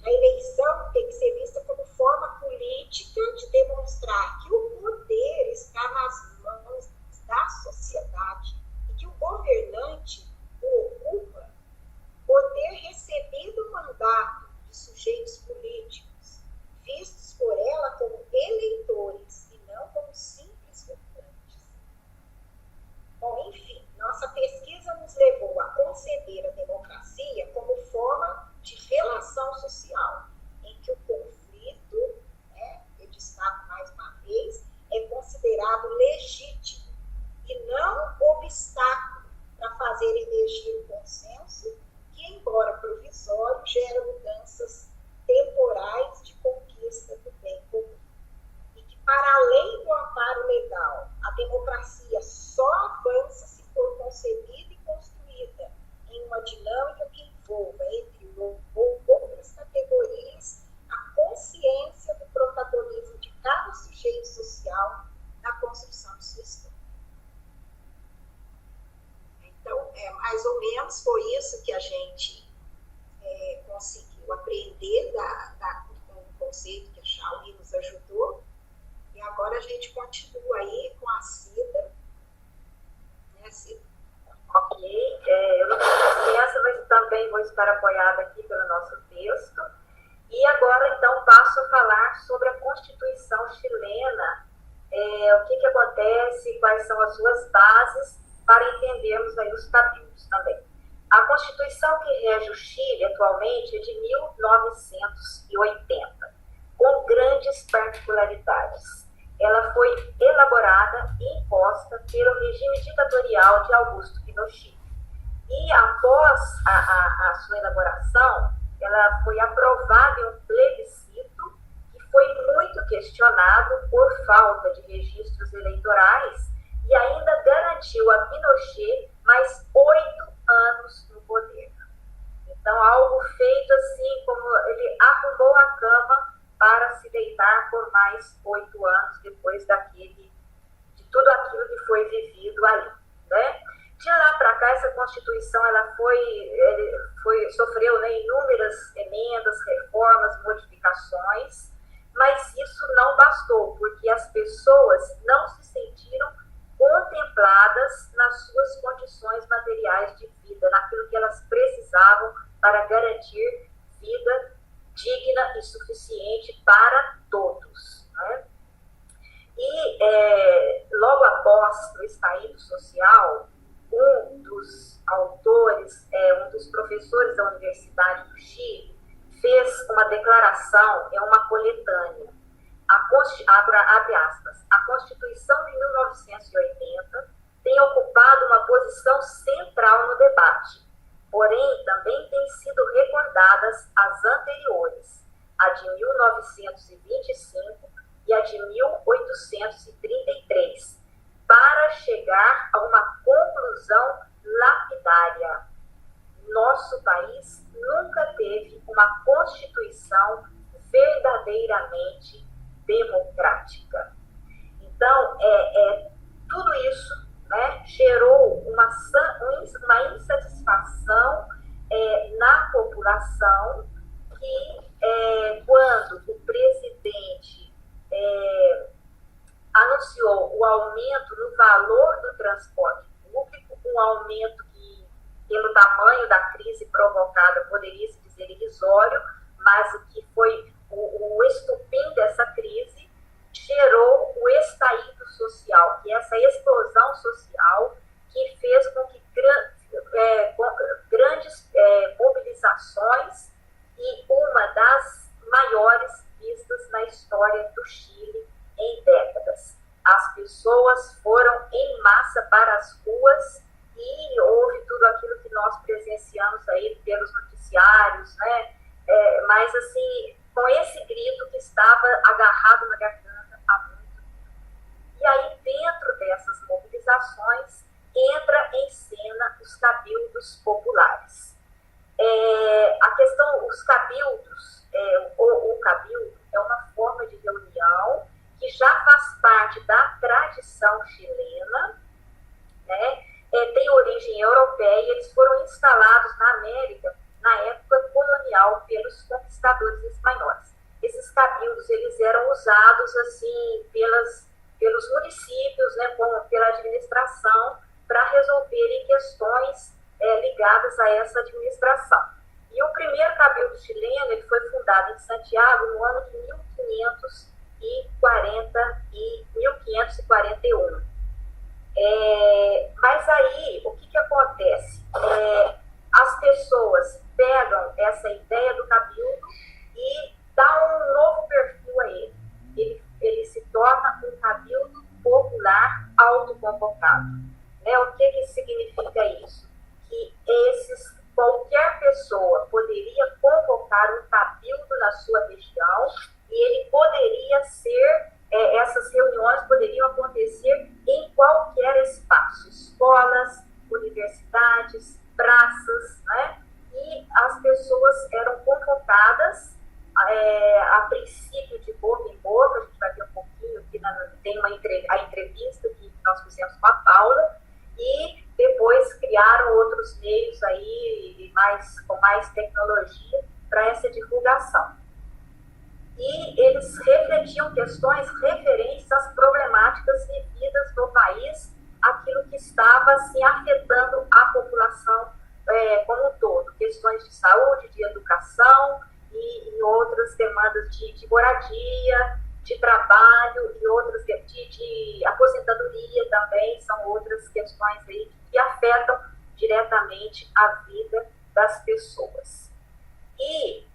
a eleição tem que ser vista como forma política de demonstrar que o poder está nas mãos da sociedade e que o governante o ocupa por ter recebido o mandato de sujeitos políticos, vistos por ela como eleitores e não como simples votantes. Bom, enfim, nossa pesquisa nos levou a conceber a democracia como forma de relação social, em que o conflito, né, eu destaco mais uma vez, é considerado legítimo e não obstáculo para fazer emergir o consenso que, embora provisório, gera mudanças temporais de conquista do bem comum. E que, para além do amparo legal, a democracia só avança se for concebida e construída em uma dinâmica que envolva, entre outras categorias, a consciência do protagonismo de cada sujeito social na construção de sua história. Então, mais ou menos foi isso que a gente conseguiu aprender com o conceito que a Shaoli nos ajudou. E agora a gente continua aí com a Cida. Né, Cida? Ok, eu não tenho licença, mas também vou estar apoiada aqui pelo nosso texto. E agora, então, passo a falar sobre a Constituição chilena, o que acontece, quais são as suas bases, para entendermos aí os caminhos também. A Constituição que rege o Chile atualmente é de 1980, com grandes particularidades. Ela foi elaborada e imposta pelo regime ditatorial de Augusto Pinochet. E após a sua elaboração, ela foi aprovada em um plebiscito que foi muito questionado por falta de registros eleitorais e ainda garantiu a Pinochet mais 8 anos no poder. Então, algo feito assim, como ele arrumou a cama para se deitar por mais 8 anos depois de tudo aquilo que foi vivido ali, né? De lá para cá, essa Constituição ela sofreu, né, inúmeras emendas, reformas, modificações, mas isso não bastou, porque as pessoas não se sentiram contempladas nas suas condições materiais de vida, naquilo que elas precisavam para garantir vida digna e suficiente para todos, né? E logo após o estallido social, um dos autores, um dos professores da Universidade do Chile, fez uma declaração, uma coletânea. Abre aspas, a Constituição de 1980 tem ocupado uma posição central no debate, porém também têm sido recordadas as anteriores, a de 1925 e a de 1833, para chegar a uma conclusão lapidária. Nosso país nunca teve uma Constituição verdadeiramente democrática. Então, tudo isso, né, gerou uma insatisfação na população que, quando o presidente anunciou o aumento no valor do transporte público, um aumento que, pelo tamanho da crise provocada, poderia se dizer irrisório, mas o que foi o estupim dessa crise gerou o estallido social, que é essa explosão social que fez com que grandes mobilizações e uma das maiores vistas na história do Chile em décadas. As pessoas foram em massa para as ruas e houve tudo aquilo que nós presenciamos aí pelos noticiários, né? Mas assim, com esse grito que estava agarrado na garganta há muito tempo. E aí, dentro dessas mobilizações, entra em cena os cabildos populares. A questão, os cabildos, o cabildo é uma forma de reunião que já faz parte da tradição chilena, né, têm origem europeia, eles foram instalados na América na época colonial pelos conquistadores espanhóis. Esses cabildos eles eram usados assim pelos municípios, né, pela administração, para resolverem questões ligadas a essa administração. E o primeiro cabildo chileno ele foi fundado em Santiago no ano de 1541. Mas aí, o que acontece? As pessoas pegam essa ideia do cabildo e dão um novo perfil a ele. Ele se torna um cabildo popular autoconvocado. Né? O que significa isso? Que qualquer pessoa poderia convocar um cabildo na sua região e ele poderia ser, essas reuniões poderiam acontecer em qualquer espaço, escolas, universidades, praças, né? E as pessoas eram convocadas a princípio de boca em boca, a gente vai ver um pouquinho aqui, tem a entrevista que nós fizemos com a Paula, e depois criaram outros meios aí com mais tecnologia para essa divulgação. E eles refletiam questões referentes às problemáticas vividas no país, aquilo que estava assim, afetando a população como um todo, questões de saúde, de educação e outras demandas de moradia, de trabalho e outras de aposentadoria também, são outras questões aí que afetam diretamente a vida das pessoas. E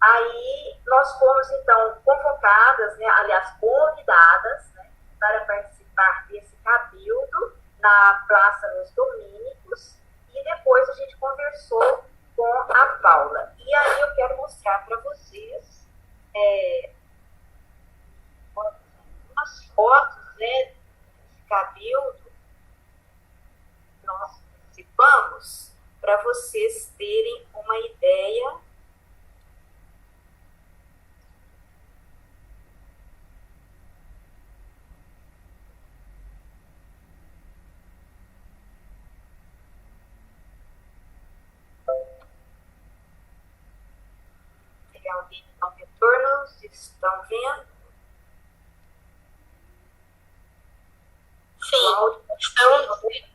aí nós fomos então convocadas, né, aliás, convidadas, né, para participar desse cabildo na Praça dos Domínicos, e depois a gente conversou com a Paula. E aí eu quero mostrar para vocês umas fotos, né, desse cabildo que nós participamos, para vocês terem uma ideia. Alguém dá um retorno, vocês estão vendo? Sim, estamos vendo.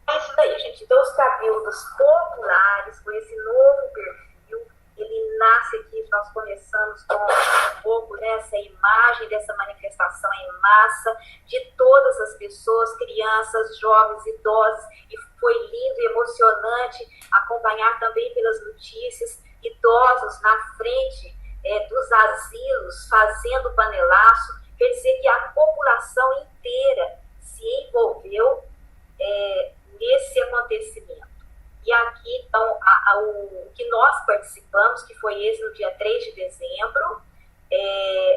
É isso daí, gente. Então, os cabildos populares, com esse novo perfil, ele nasce aqui, nós começamos com um pouco dessa imagem, dessa manifestação em massa, de todas as pessoas, crianças, jovens, idosos, e foi lindo e emocionante acompanhar também pelas notícias, idosos na frente dos asilos, fazendo panelaço. Quer dizer que a população inteira se envolveu nesse acontecimento. E aqui, então, o que nós participamos, que foi esse no dia 3 de dezembro,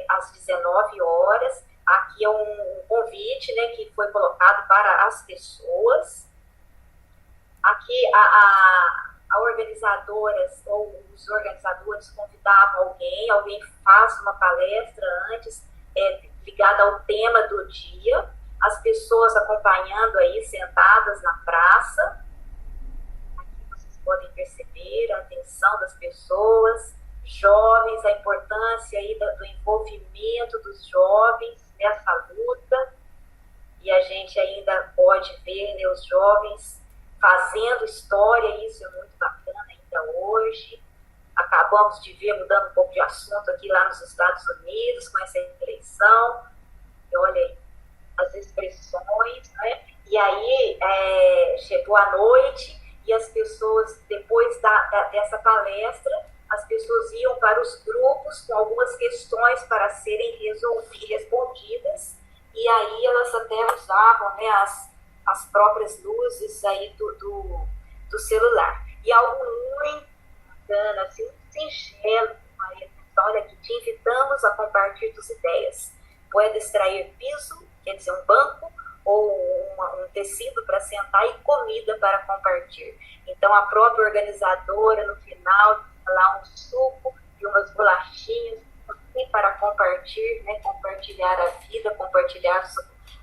às 19 horas, aqui é um convite, né, que foi colocado para as pessoas. Aqui a organizadoras ou os organizadores convidavam alguém faz uma palestra antes, ligada ao tema do dia, as pessoas acompanhando aí, sentadas na praça. Aqui vocês podem perceber a atenção das pessoas, jovens, a importância aí do envolvimento dos jovens nessa luta, e a gente ainda pode ver, né, os jovens fazendo história, isso é muito bacana ainda hoje. Acabamos de ver, mudando um pouco de assunto aqui lá nos Estados Unidos, com essa eleição, e olha aí, as expressões, né? E aí chegou a noite e as pessoas, depois dessa palestra, as pessoas iam para os grupos com algumas questões para serem respondidas, e aí elas até usavam, né, as próprias luzes aí do celular. E algo muito bacana, assim, muito singelo, Maria, olha aqui, te invitamos a compartilhar suas ideias. Pode extrair piso, quer dizer, um banco, ou um tecido para sentar e comida para compartilhar. Então, a própria organizadora, no final, lá um suco e umas bolachinhas para compartilhar, né? Compartilhar a vida, compartilhar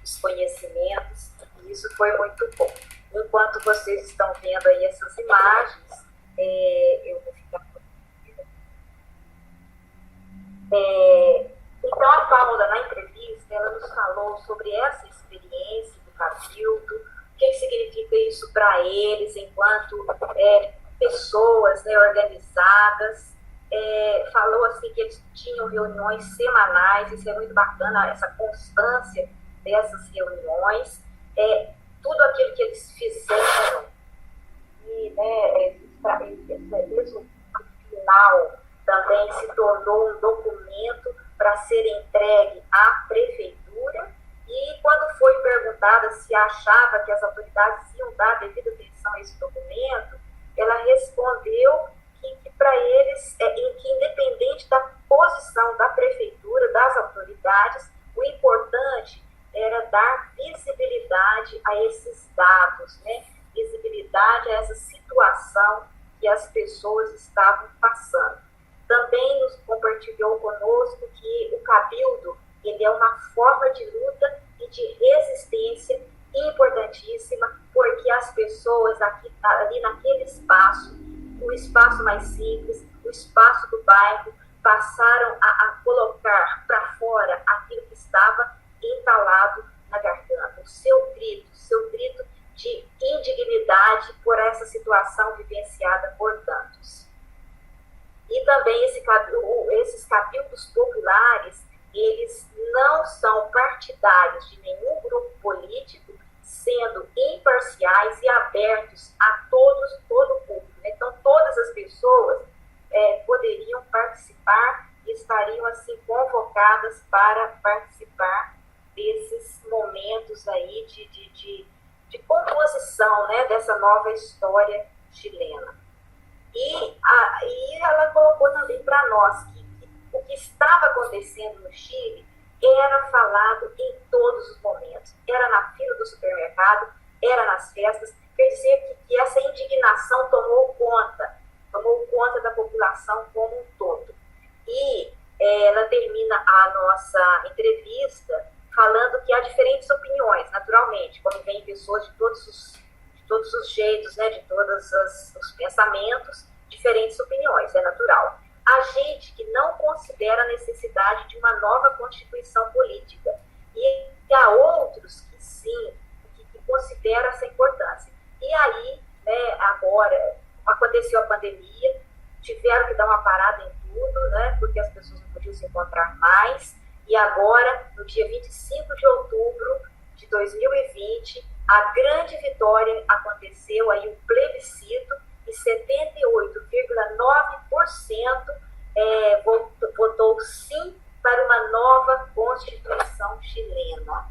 os conhecimentos. E Isso foi muito bom. Enquanto vocês estão vendo aí essas imagens, eu vou ficar... Então, a Paula, na entrevista, ela nos falou sobre essa experiência do Cabildo, o que significa isso para eles, enquanto pessoas, né, organizadas. Falou assim que eles tinham reuniões semanais, isso é muito bacana, essa constância dessas reuniões, tudo aquilo que eles fizeram, e isso no final também se tornou um documento para ser entregue à prefeitura, e quando foi perguntada se achava que as autoridades iam dar devida atenção a esse documento, ela respondeu que para eles, que independente da posição da prefeitura, das autoridades, o importante era dar visibilidade a esses dados, né? Visibilidade a essa situação que as pessoas estavam passando. Também nos compartilhou conosco que o Cabildo, ele é uma forma de luta e de resistência importantíssima, porque as pessoas ali naquele espaço, o espaço mais simples, o espaço do bairro, passaram a colocar para fora aquilo que estava entalado na garganta, o seu grito de indignidade por essa situação vivenciada por tantos. E também esses cabildos populares, eles não são partidários de nenhum grupo político, sendo imparciais e abertos a todo o público. Então, todas as pessoas poderiam participar e estariam, assim, convocadas para participar desses momentos aí de composição, né, dessa nova história chilena. E ela colocou também para nós que o que estava acontecendo no Chile era falado em todos os momentos. Era na fila do supermercado, era nas festas. Quer dizer que essa indignação tomou conta da população como um todo. E ela termina a nossa entrevista falando que há diferentes opiniões, naturalmente, como vem pessoas de todos os jeitos, né, de todos os pensamentos, diferentes opiniões, é natural. Há gente que não considera a necessidade de uma nova constituição política, e há outros que sim, que consideram essa importância. E aí, né, agora, aconteceu a pandemia, tiveram que dar uma parada em tudo, né, porque as pessoas não podiam se encontrar mais, e agora, no dia 25 de outubro de 2020, a grande vitória aconteceu, aí o plebiscito, e 78,9% votou sim para uma nova Constituição chilena.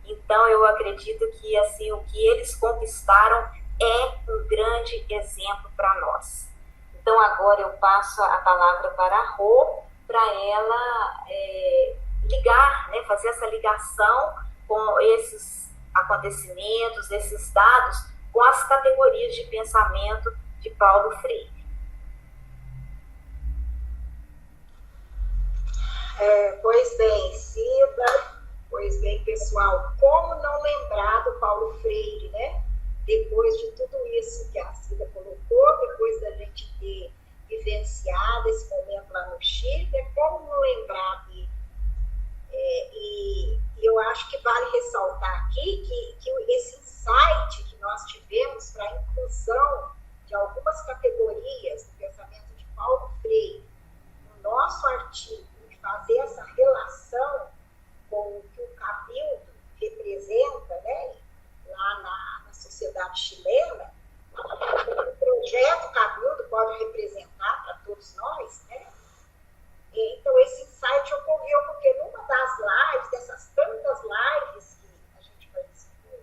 Então, eu acredito que assim, o que eles conquistaram é um grande exemplo para nós. Então, agora eu passo a palavra para a Rô, para ela ligar, né, fazer essa ligação com esses acontecimentos, esses dados, com as categorias de pensamento de Paulo Freire. Pois bem, Cida, pois bem, pessoal, como não lembrar do Paulo Freire, né? Depois de tudo isso que a Cida colocou, depois da gente ter vivenciado esse momento lá no Chile, como não lembrar dele? E eu acho que vale ressaltar aqui que esse insight que nós tivemos para a inclusão de algumas categorias do pensamento de Paulo Freire no nosso artigo, de fazer essa relação com o que o Cabildo representa, né, lá na sociedade chilena, o projeto Cabildo pode representar para todos nós, né? Então, esse insight ocorreu porque numa das lives, dessas tantas lives que a gente participou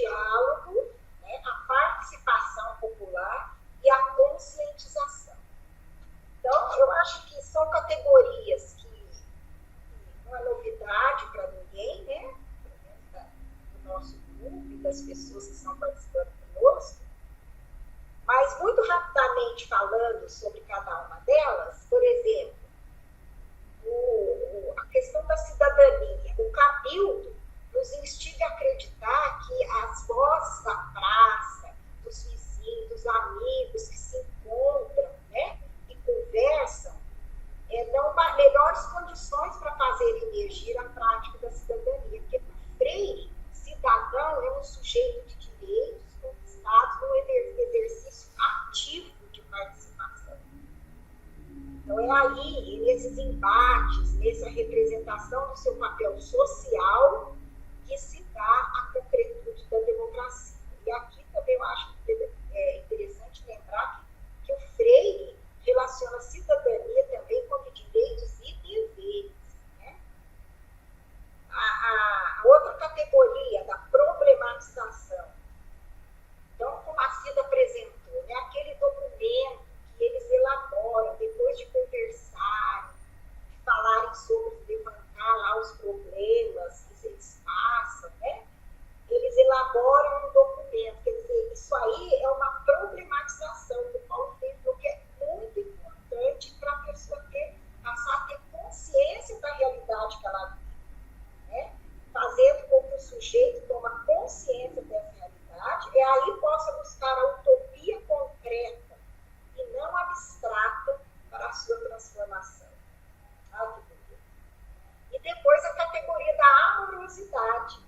diálogo, né, a participação popular e a conscientização. Então, eu acho que são categorias que não é novidade para ninguém, né? Do nosso grupo e das pessoas que estão participando conosco. Mas, muito rapidamente falando sobre cada uma delas, por exemplo, a questão da cidadania, o Cabildo nos instiga a acreditar que as vozes da praça, dos vizinhos, dos amigos que se encontram, né, e conversam, dão melhores condições para fazer emergir a prática da cidadania. Porque, para Freire, cidadão é um sujeito de direitos conquistados no exercício ativo de participação. Então, é aí, nesses embates, nessa representação do seu papel social, que se dá a concretude da democracia. E aqui também eu acho interessante lembrar que o Freire relaciona a cidadania também com direitos e deveres. Né? A outra categoria da problematização. Então, como a Cida apresentou, né, aquele documento que eles elaboram depois de conversarem, de falarem sobre levantar lá os problemas que eles passam, né? Eles elaboram um documento, quer dizer, isso aí é uma problematização que o Paulo Freire falou que é muito importante para a pessoa passar a ter consciência da realidade que ela vive, né? Fazendo com que o sujeito tome consciência dessa realidade e aí possa buscar a utopia concreta e não abstrata para a sua transformação. Ah, que bonito. E depois a categoria da amorosidade,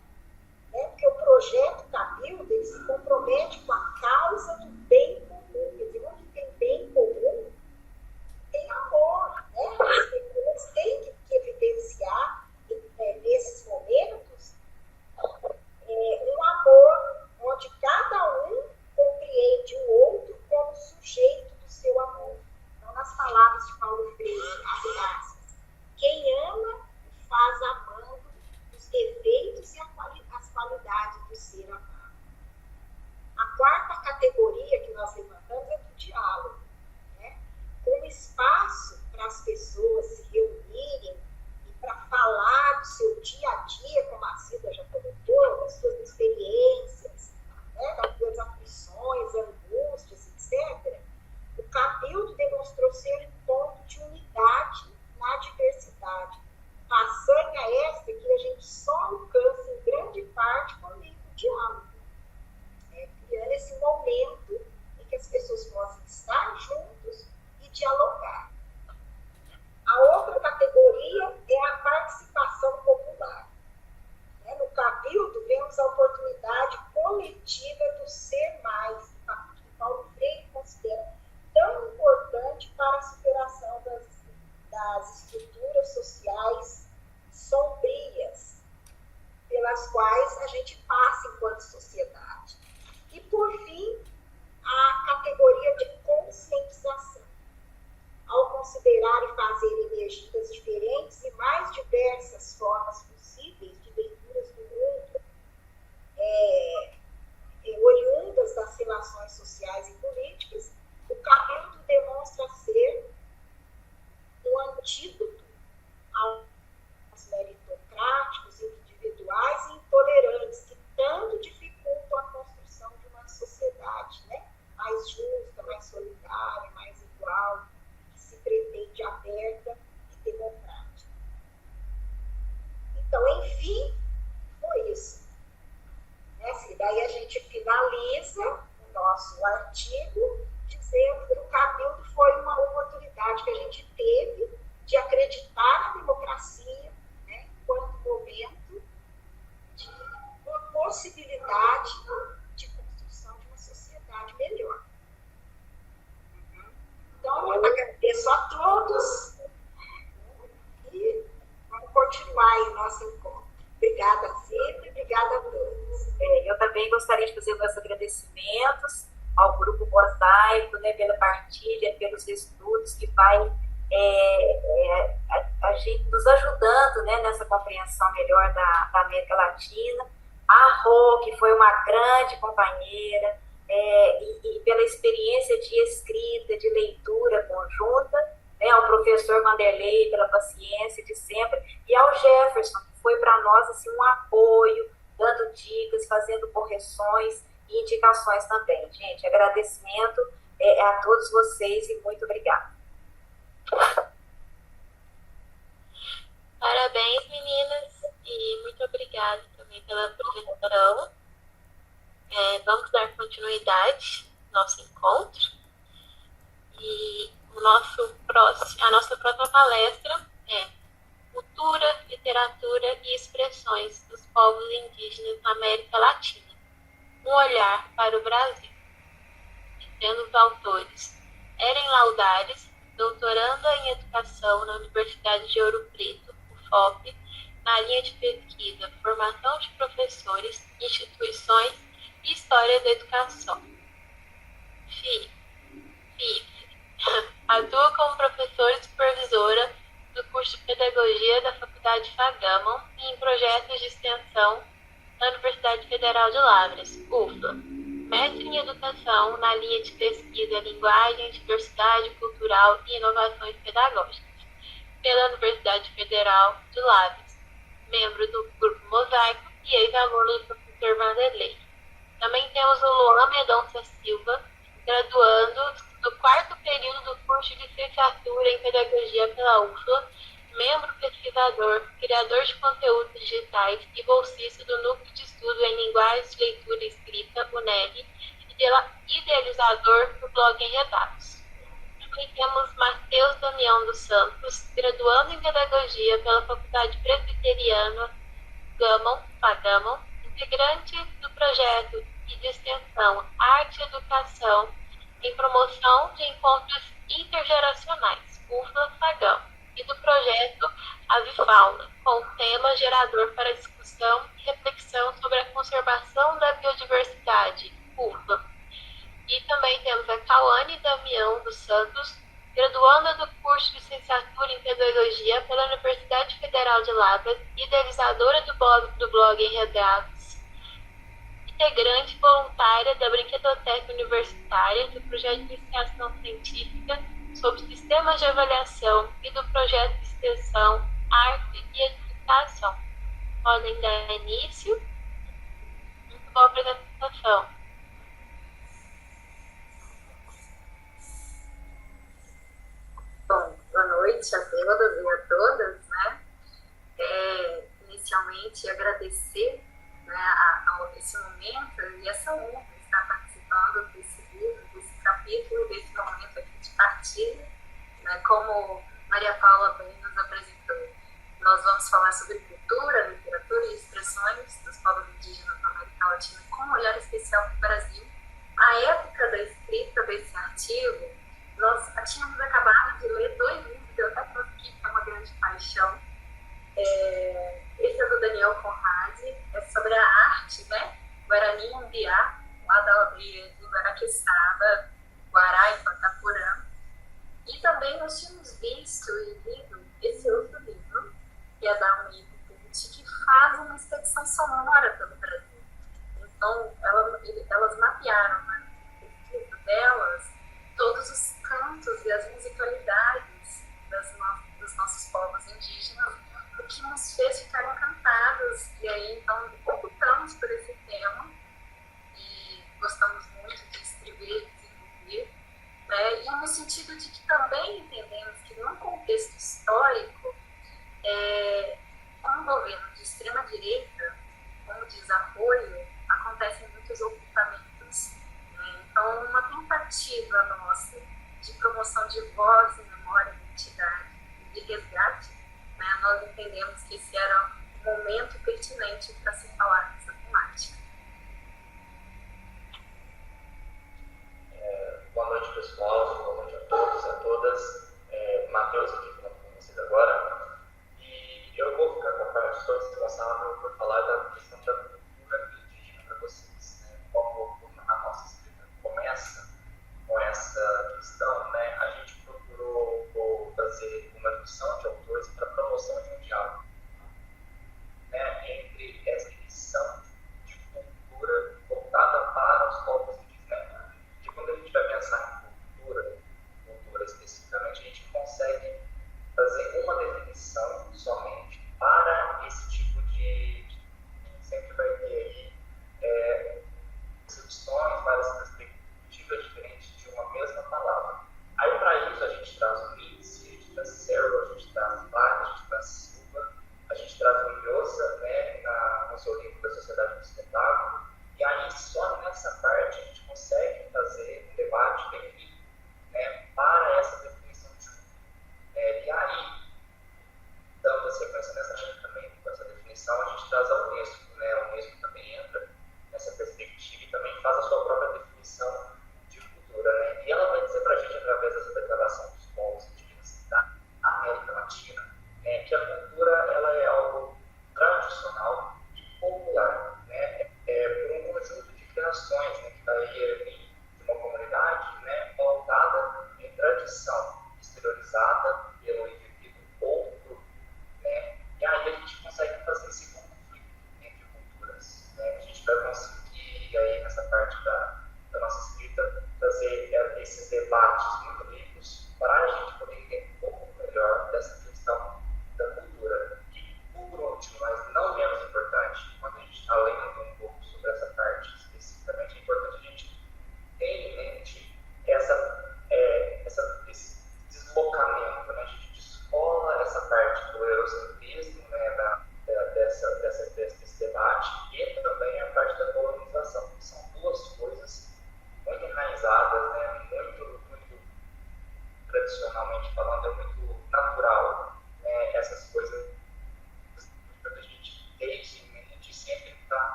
né? Porque o projeto Cabildo ele se compromete com a causa do bem comum. Quer dizer, onde tem bem comum, tem amor. Né? As pessoas têm que evidenciar, nesses momentos, um amor onde cada um compreende o outro como sujeito do seu amor. Então, nas palavras de Paulo Freire, abre aspas, quem ama faz amando os defeitos e as qualidades do ser amado. A quarta categoria que nós levantamos é do diálogo, né? Como espaço para as pessoas se reunirem e para falar do seu dia a dia, como a Cida já comentou, das suas experiências, né? Das suas aflições, angústias, etc. O Cabildo demonstrou ser um ponto de unidade na diversidade, façanha esta que a gente só alcança em grande parte por meio do diálogo, criando esse momento em que as pessoas possam estar juntos e dialogar. A outra categoria é a participação popular. No Cabildo, vemos a oportunidade coletiva do ser mais, que Paulo Freire considera tão importante para a superação das estruturas sociais sombrias pelas quais a gente passa enquanto sociedade. E, por fim, a categoria de conscientização. Ao considerar e fazer emergir as diferentes e mais diversas formas possíveis de leituras do mundo, oriundas das relações sociais e políticas, o Cabildo demonstra ser um antídoto aos meritocráticos, individuais e intolerantes que tanto dificultam a construção de uma sociedade, né, mais justa, mais solidária, mais igual, que se pretende aberta e democrática. Então, enfim, foi isso. Daí a gente finaliza o nosso artigo dizendo que o Cabildo foi uma oportunidade que a gente teve de acreditar na democracia, né, enquanto momento de uma possibilidade de construção de uma sociedade melhor. Então, eu agradeço a todos e vamos continuar aí o nosso encontro. Obrigada sempre, obrigada a todos. Eu também gostaria de fazer meus agradecimentos ao Grupo Mosaico, né, pela partilha, pelos estudos que vai a gente nos ajudando, né, nessa compreensão melhor da América Latina, a Rô, que foi uma grande companheira, e pela experiência de escrita, de leitura conjunta, né, ao professor Vanderlei pela paciência de sempre, e ao Jefferson, que foi para nós assim, um apoio, dando dicas, fazendo correções e indicações também. Gente, agradecimento a todos vocês e muito obrigada. Parabéns, meninas, e muito obrigada também pela apresentação. Vamos dar continuidade ao nosso encontro. E a nossa próxima palestra é Cultura, Literatura e Expressões dos Povos Indígenas na América Latina. Um olhar para o Brasil. Tendo os autores Eren Laudares, doutoranda em Educação na Universidade de Ouro Preto, UFOP, na linha de pesquisa Formação de Professores, Instituições e História da Educação. Atua como professora e supervisora do curso de Pedagogia da Faculdade Fagama e em projetos de extensão na Universidade Federal de Lavras, UFLA. Mestre em Educação na linha de pesquisa Linguagem, Diversidade Cultural e Inovações Pedagógicas, pela Universidade Federal de Lavras. Membro do Grupo Mosaico e ex-aluno do professor Vanderlei. Também temos o Luan Mendonça Silva, graduando do 4º período do curso de licenciatura em Pedagogia pela UFLA, membro pesquisador, criador de conteúdos digitais e bolsista do Núcleo de Estudo em Linguagens de Leitura e Escrita, UNEL, e idealizador do blog Enredados. Também temos Matheus Damião dos Santos, graduando em Pedagogia pela Faculdade Presbiteriana Fagamon, integrante do projeto de extensão Arte e Educação em promoção de encontros intergeracionais, UFLA Fagam, e do projeto Avifauna, com o tema gerador para discussão e reflexão sobre a conservação da biodiversidade, UFLA. E também temos a Cauane Damião dos Santos, graduanda do curso de licenciatura em Pedagogia pela Universidade Federal de Lavras, idealizadora do blog Enredados, integrante voluntária da Brinquedoteca Universitária, do projeto de iniciação científica sobre sistemas de avaliação e do projeto de extensão Arte e Educação. Podem dar início. Muito boa apresentação. Bom, boa noite a todas e a todas, né? Inicialmente agradecer, né, a esse momento e essa honra de estar participando desse livro, desse capítulo, desse momento aqui de partilha, né? Como Maria Paula bem nos apresentou, nós vamos falar sobre cultura, literatura e expressões dos povos indígenas na América Latina com um olhar especial para o Brasil. A época da escrita desse artigo, nós tínhamos acabado de ler 2 livros que eu até trouxe aqui, que é uma grande paixão. Esse é do Daniel Conradi, é sobre a arte, né? Guarani Umbiá, lá do Guaraqueçaba, Guará e Pacapurã. E também nós tínhamos visto e lido esse outro livro, que é da Unido Pucci, que faz uma expedição sonora pelo Brasil. Então, elas mapearam, né, no livro delas, todos os cantos e as musicalidades dos nossos povos indígenas, o que nos fez ficar encantados. E aí, então, optamos por esse tema e gostamos muito de escrever e desenvolver, né? E no sentido de que também entendemos que, num contexto histórico, com um governo de extrema-direita, como diz apoio, acontecem muitos ocultamentos. Então, uma tentativa nossa de promoção de voz, memória, identidade e de resgate, né, nós entendemos que esse era um momento pertinente para se falar dessa temática.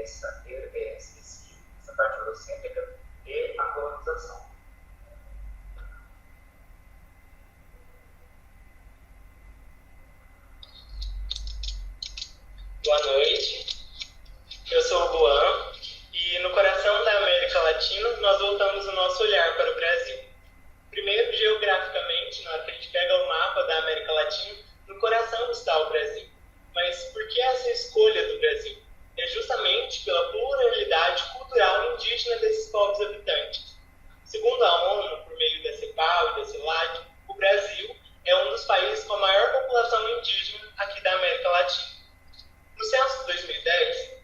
essa parte eurocêntrica e a colonização. Boa noite, eu sou o Luan e no coração da América Latina nós voltamos o nosso olhar para o Brasil. Primeiro, geograficamente, na hora que a gente pega o mapa da América Latina, no coração está o Brasil. Mas por que essa escolha do Brasil? É justamente pela pluralidade cultural indígena desses povos habitantes. Segundo a ONU, por meio da CEPAL e da CELAC, o Brasil é um dos países com a maior população indígena aqui da América Latina. No censo de 2010,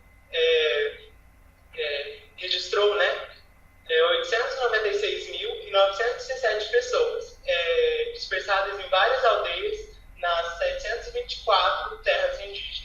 registrou 896.917 pessoas, dispersadas em várias aldeias nas 724 terras indígenas.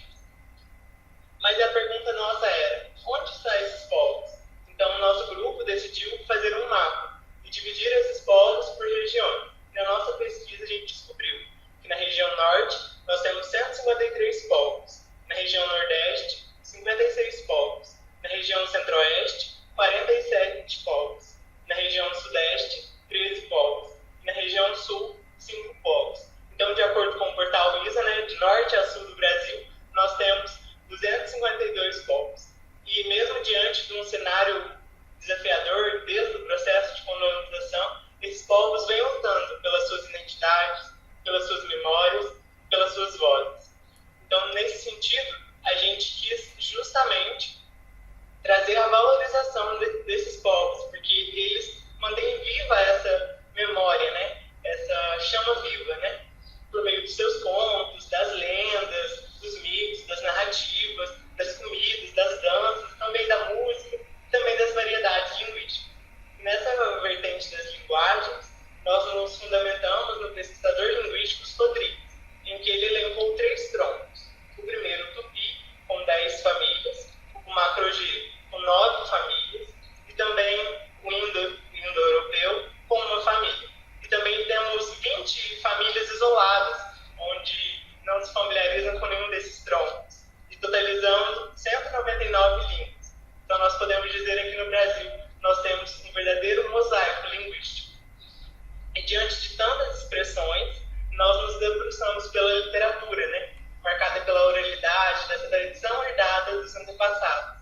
Mas a pergunta nossa era, onde estão esses povos? Então, o nosso grupo decidiu fazer um mapa e dividir esses povos por regiões. Na nossa pesquisa, a gente descobriu que na região norte, nós temos 153 povos. Na região nordeste, 56 povos. Na região centro-oeste, 47 povos. Na região sudeste, 13 povos. Na região sul, 5 povos. Então, de acordo com o portal ISA, de norte a sul do Brasil, nós temos 252 povos. E mesmo diante de um cenário desafiador, desde o processo de colonização, esses povos vêm lutando pelas suas identidades, pelas suas memórias, pelas suas vozes. Então, nesse sentido, a gente quis justamente trazer a valorização desses povos, porque eles mantêm viva essa memória, essa chama viva, por meio dos seus contos, das lendas, dos mitos, das narrativas, das comidas, das danças, também da música, também das variedades linguísticas. Nessa vertente das linguagens, nós nos fundamentamos no pesquisador linguístico Rodrigues, em que ele elencou 3 troncos. O primeiro, o Tupi, com 10 famílias, o Macro-G, com 9 famílias, e também o Indo-Europeu, com 1 família. E também temos 20 famílias isoladas, onde não se familiarizam com nenhum desses troncos, e totalizando 199 línguas. Então, nós podemos dizer aqui no Brasil, nós temos um verdadeiro mosaico linguístico. E diante de tantas expressões, nós nos debruçamos pela literatura, marcada pela oralidade, dessa tradição herdada dos antepassados.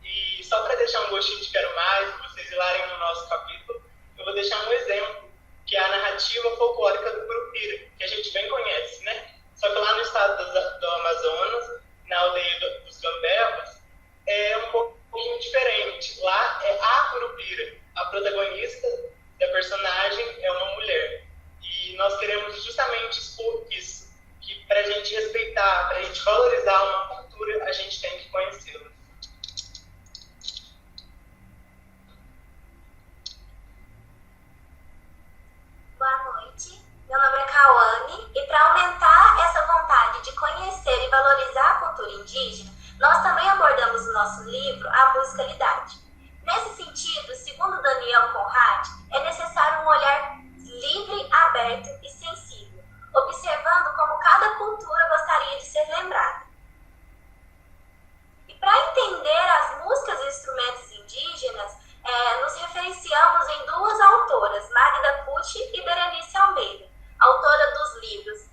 E só para deixar um gostinho de quero mais, para vocês ir lá no nosso capítulo, eu vou deixar um exemplo, que é a narrativa folclórica do Curupira, que a gente bem conhece, Só que lá no estado do Amazonas, na aldeia dos Gambevas, é um pouquinho diferente. Lá é a Curupira. A protagonista da personagem é uma mulher. E nós queremos justamente expor isso, que para a gente respeitar, para a gente valorizar uma cultura, a gente tem que conhecê-la. Boa noite, meu nome é Cauane e para aumentar essa vontade de conhecer e valorizar a cultura indígena, nós também abordamos no nosso livro a musicalidade. Nesse sentido, segundo Daniel Conrad, é necessário um olhar livre, aberto e sensível, observando como cada cultura gostaria de ser lembrada. E para entender as músicas e instrumentos indígenas, nos referenciamos em 2 autoras, Magda Pucci e Berenice Almeida, autora dos livros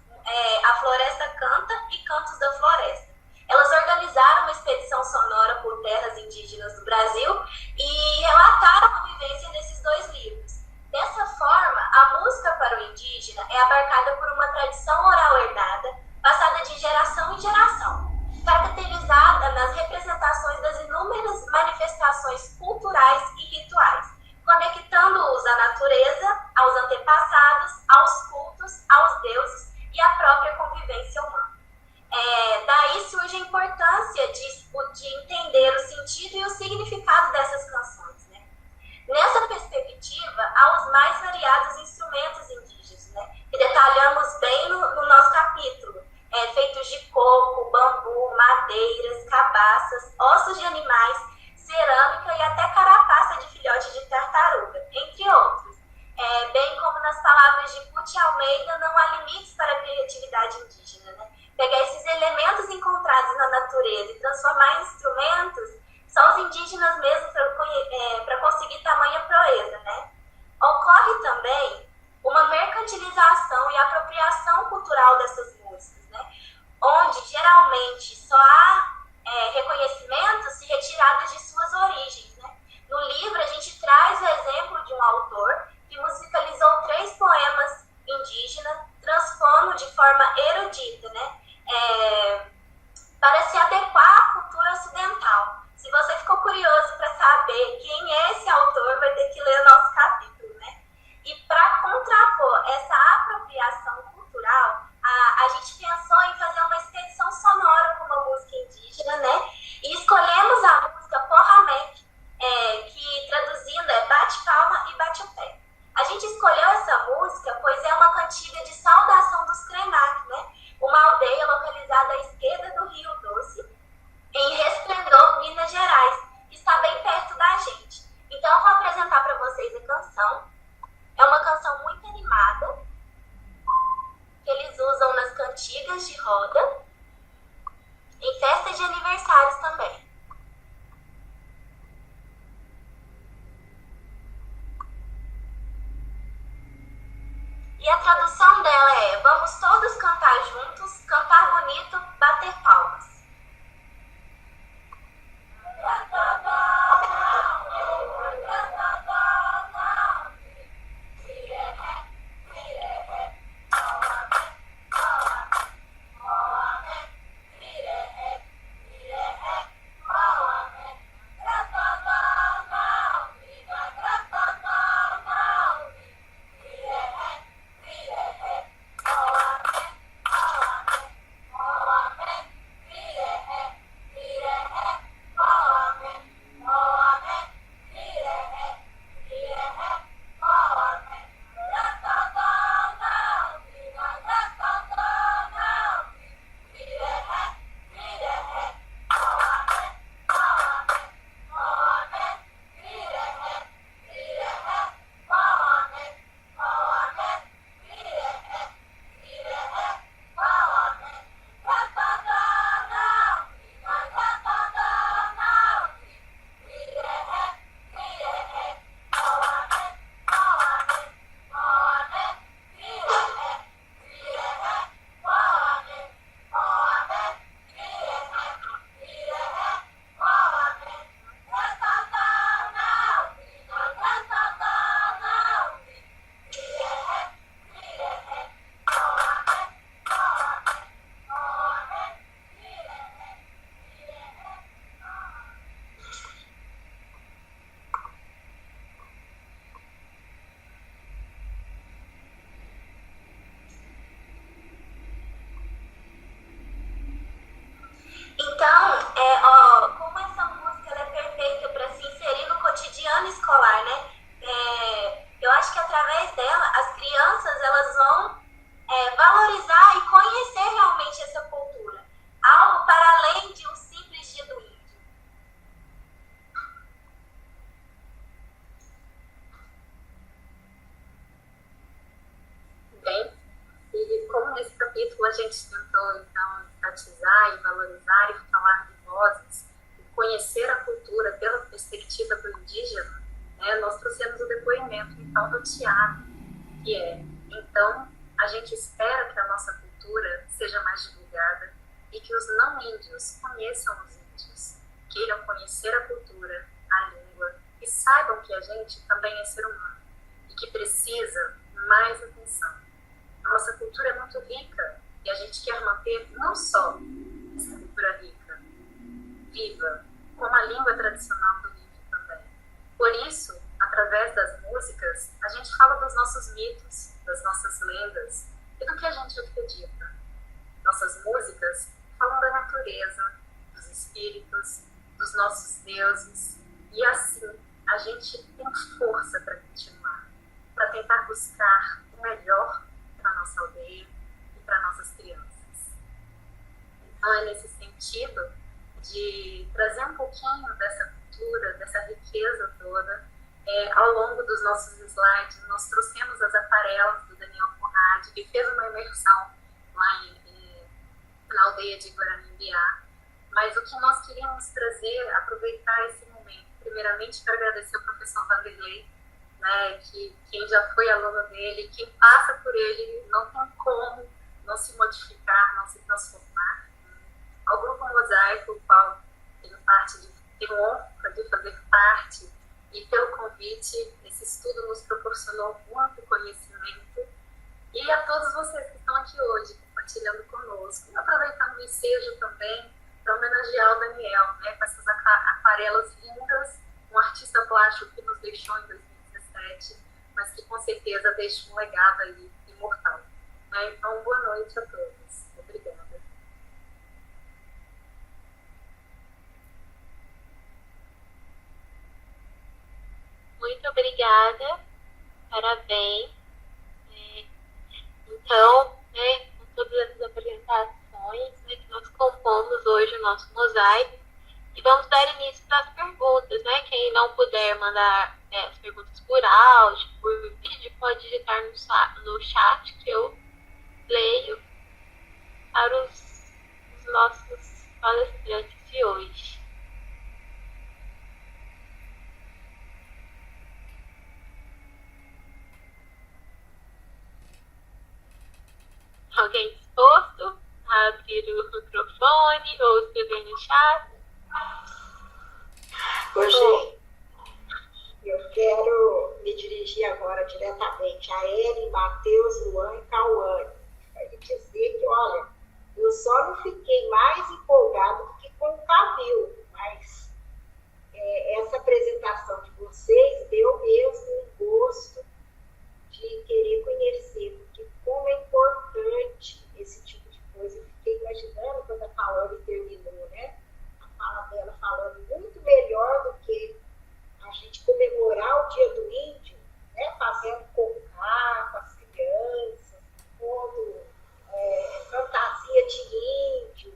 A Floresta Canta e Cantos da Floresta. Elas organizaram uma expedição sonora por terras indígenas do Brasil e relataram a vivência desses 2 livros. Dessa forma, a música para o indígena é abarcada por uma tradição oral herdada, passada de geração em geração, caracterizada nas representações das inúmeras manifestações culturais e rituais, conectando-os à natureza, aos antepassados, aos cultos, aos deuses e à própria convivência humana. Daí surge a importância de entender o sentido e o significado dessas canções. Nessa perspectiva, há os mais variados instrumentos indígenas, que detalhamos bem no nosso capítulo, feitos de coco, bambu, madeiras, cabaças, ossos de animais, cerâmica e até carapaça Só os indígenas mesmo para conseguir tamanha proeza, né? Ocorre também uma mercantilização e apropriação cultural dessas músicas, né? Onde geralmente só há reconhecimento se retiradas de suas origens, né? No livro a gente traz o exemplo de um autor que musicalizou 3 poemas indígenas, transpondo de forma erudita, né? Para se adequar à cultura ocidental. Se você ficou curioso para saber quem é esse autor, vai ter que ler o nosso capítulo, né? E para contrapor essa apropriação cultural, a gente pensou em fazer uma expedição sonora com uma música indígena, né? E escolhemos a música Porramek, que traduzindo é bate palma e bate o pé. A gente escolheu essa música pois é uma cantiga de saudação dos Krenak, né? Uma aldeia localizada à esquerda do Rio Doce, em Resplendor, Minas Gerais, que está bem perto da gente. Então eu vou apresentar para vocês a canção. É uma canção muito animada, que eles usam nas cantigas de roda, em festas de aniversários também. E a tradução dela é: vamos todos cantar juntos, cantar bonito, bater palmas. Então, como essa música ela é perfeita para se inserir no cotidiano escolar, né? Eu acho que através dela as crianças elas vão valorizar e conhecer realmente essa cultura, algo para além de um simples dia do índio. Bem, e como nesse capítulo a gente tentou então enfatizar e valorizar e falar de vozes, e conhecer a cultura pela perspectiva do indígena, nós trouxemos o depoimento então do Tiago, que então a gente espera que a nossa cultura seja mais divulgada e que os não índios conheçam os índios, queiram conhecer a cultura, a língua e saibam que a gente também é ser humano e que precisa mais atenção. A nossa cultura é muito rica e a gente quer manter não só essa cultura rica, viva, como a língua tradicional do índio também. Por isso, através das músicas, a gente fala dos nossos mitos, das nossas lendas e do que a gente acredita. Nossas músicas falam da natureza, dos espíritos, dos nossos deuses, e assim a gente tem força para continuar, para tentar buscar o melhor para a nossa aldeia e para nossas crianças. Então é nesse sentido de trazer um pouquinho dessa cultura, dessa riqueza toda. Ao longo dos nossos slides, nós trouxemos as aquarelas do Daniel Conrad, que fez uma imersão lá na aldeia de Guarani-Mbiá. Mas o que nós queríamos trazer, aproveitar esse primeiramente, quero agradecer ao professor Vanderlei, né, que quem já foi aluno dele, quem passa por ele, não tem como não se modificar, não se transformar. Ao Grupo Mosaico, o qual tenho honra de fazer parte, e pelo convite, esse estudo nos proporcionou muito conhecimento. E a todos vocês que estão aqui hoje, compartilhando conosco, aproveitando o ensejo também para homenagear o Daniel, né, com essas aquarelas lindas, um artista plástico que nos deixou em 2017, mas que com certeza deixa um legado aí imortal. Né? Então, boa noite a todos. Obrigada. Muito obrigada, parabéns. Então, né, com todas essas apresentações, né, que nós compomos hoje o nosso mosaico, e vamos dar início às perguntas, né? Quem não puder mandar as perguntas por áudio, por vídeo, pode digitar no chat que eu leio para os nossos palestrantes de hoje. Alguém disposto a abrir o microfone ou escrever no chat? Hoje eu quero me dirigir agora diretamente a Ellen, Matheus, Luan e Cauane. Para dizer que, olha, eu só não fiquei mais empolgado do que com o Cabil, mas essa apresentação de vocês deu mesmo um gosto de querer conhecer, porque como é importante esse tipo de coisa. Eu fiquei imaginando quando a Cauane terminou, né? A fala dela falando muito melhor do que a gente comemorar o Dia do Índio, né? Fazendo cocá com as crianças, pondo fantasia de índio.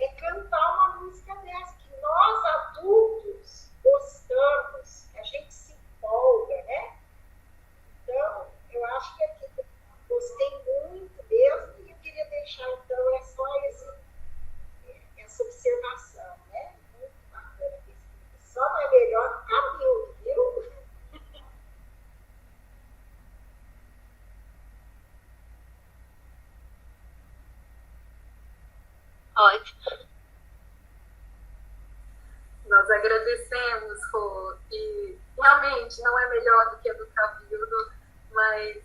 É cantar uma música dessa, que nós adultos gostamos, a gente se empolga, né? Então, eu acho que aqui gostei muito mesmo, e eu queria deixar, então, só essa observação, né? Muito bacana. Só não é melhor que Cabil, viu? Ótimo. Nós agradecemos, Rô, e realmente não é melhor do que a do Cabildo, mas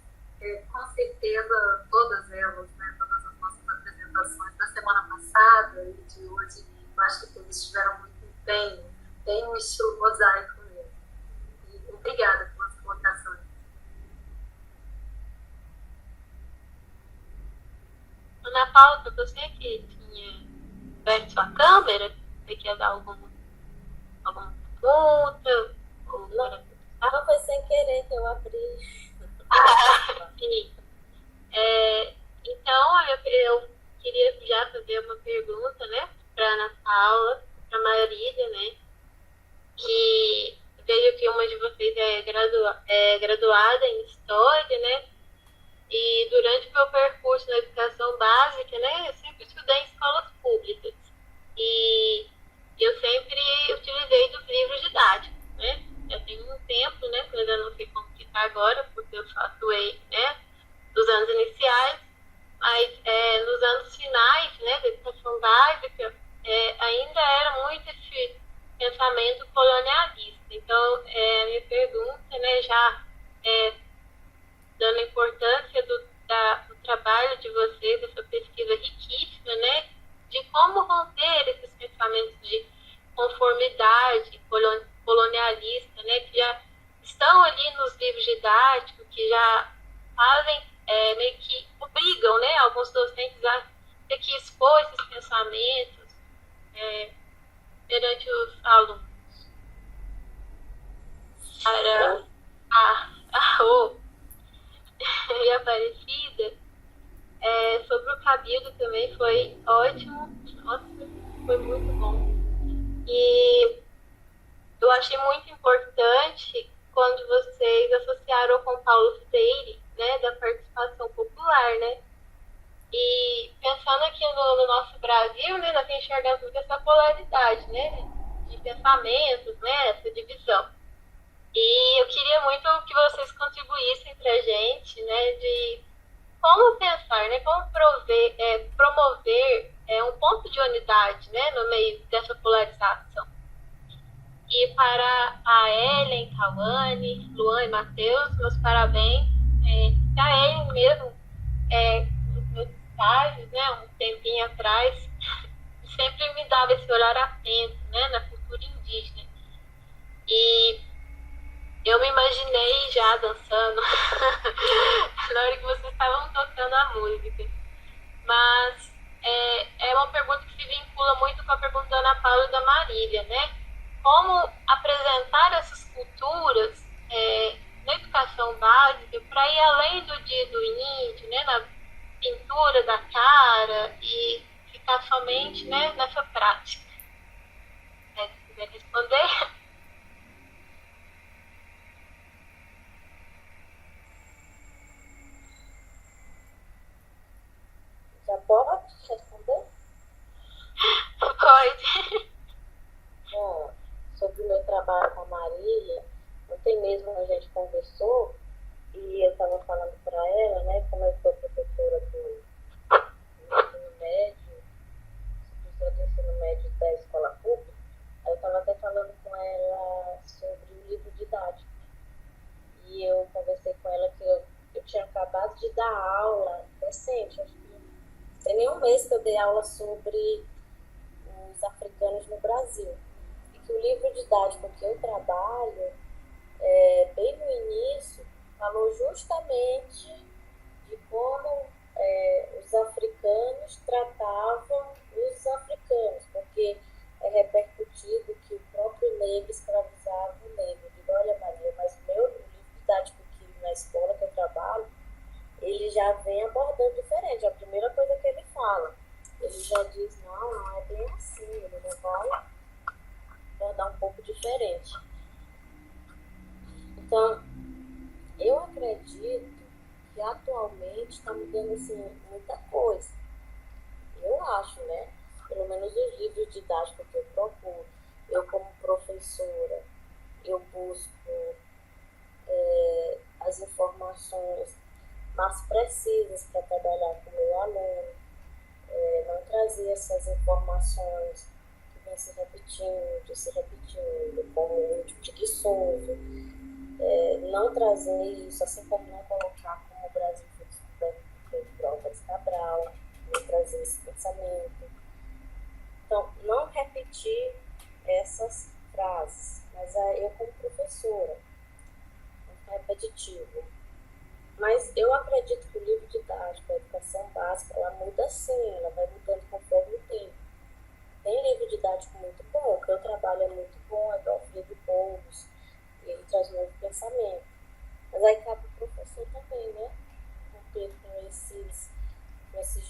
com certeza todas elas, né, todas as nossas apresentações da semana passada e de hoje, eu acho que todos tiveram muito empenho, tem um estilo mosaico mesmo. E obrigada pelas colocações. Ana Paula, você que tinha aberto sua câmera, você quer dar alguma pergunta? Não foi sem querer que eu abri. Sim. Então, eu queria já fazer uma pergunta, né, para Ana Paula, para Marília, né, que vejo que uma de vocês é graduada em História, né, e durante o meu percurso na educação básica, né, eu sempre estudei em escolas públicas, e eu sempre utilizei dos livros didáticos, né, já tem um tempo, né, que eu ainda não sei como ficar agora, porque eu só atuei, né, dos anos iniciais, mas nos anos finais, né, da educação básica, ainda era muito esse pensamento colonialista. Então, a minha pergunta, né, já dando a importância do trabalho de vocês, dessa pesquisa riquíssima, né, de como romper esses pensamentos de conformidade colonialista, né, que já estão ali nos livros didáticos, que já fazem, meio que obrigam, né, alguns docentes a ter que expor esses pensamentos perante os alunos. Para a Rô e a Aparecida, sobre o Cabildo também foi ótimo. Nossa, foi muito bom. E eu achei muito importante quando vocês associaram com Paulo Freire, né, da participação popular, né? E pensando aqui no nosso Brasil, né, nós enxergamos muito essa polaridade, né? de pensamentos, né, essa divisão. E eu queria muito que vocês contribuíssem para a gente, né, de como pensar, né, como promover um ponto de unidade, né, no meio dessa polarização. E para a Ellen, Cauane, Luan e Matheus, meus parabéns. A Ellen mesmo, nos meus estágios, né, um tempinho atrás, sempre me dava esse olhar atento, né, na cultura indígena. E eu me imaginei já dançando na hora que vocês estavam tocando a música. Mas é uma pergunta que se vincula muito com a pergunta da Ana Paula e da Marília, né? Como apresentar essas culturas na educação básica para ir além do dia do índio, né? Na pintura da cara e ficar somente, né, nessa prática. Se quiser responder. Já pode responder? Pode. Bom, sobre o meu trabalho com a Marília, ontem mesmo a gente conversou e eu estava falando para ela, né, como eu sou professora do ensino médio, professora do ensino médio da escola pública, aí eu estava até falando com ela sobre o livro didático. E eu conversei com ela que eu tinha acabado de dar aula recente, acho que tem nem um mês que eu dei aula sobre os africanos no Brasil. E que o livro didático que eu trabalho, bem no início, falou justamente de como os africanos tratavam os africanos, porque é repercutido que o próprio negro escravizava o negro. Eu digo, olha Maria, mas o livro didático aqui na escola que eu trabalho, ele já vem abordando diferente. A primeira coisa que ele fala, ele já diz, não é bem assim, ele já vai abordar um pouco diferente. Então, eu acredito que atualmente está mudando assim, muita coisa. Eu acho, né? Pelo menos os livros didáticos que eu procuro, eu como professora, eu busco as informações mais precisas para trabalhar com o meu aluno, não trazer essas informações que vêm se repetindo, como muito preguiçoso, não trazer isso, assim como não colocar como o Brasil fez prova de Cabral, não trazer esse pensamento. Então, não repetir essas frases, mas eu como professora, não é repetitivo. Mas eu acredito que o livro didático, a educação básica, ela muda sim, ela vai mudando conforme o tempo. Tem livro didático muito bom, o que eu trabalho é muito bom, é igual o Livro Boulos, e ele traz novo pensamento. Mas aí cabe o professor também, né? Cumprir com esses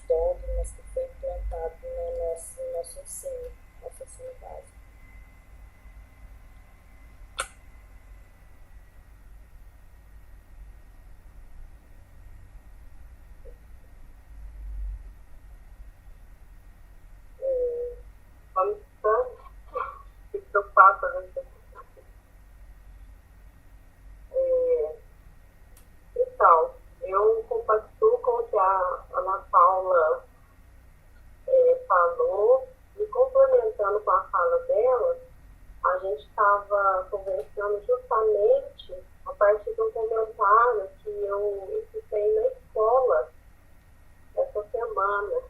dogmas que foi implantado no nosso ensino básico. Vamos se preocupar com a gente. Então, eu compactuo com o que a Ana Paula falou, e complementando com a fala dela, a gente estava conversando justamente a partir de um comentário que eu escutei na escola essa semana.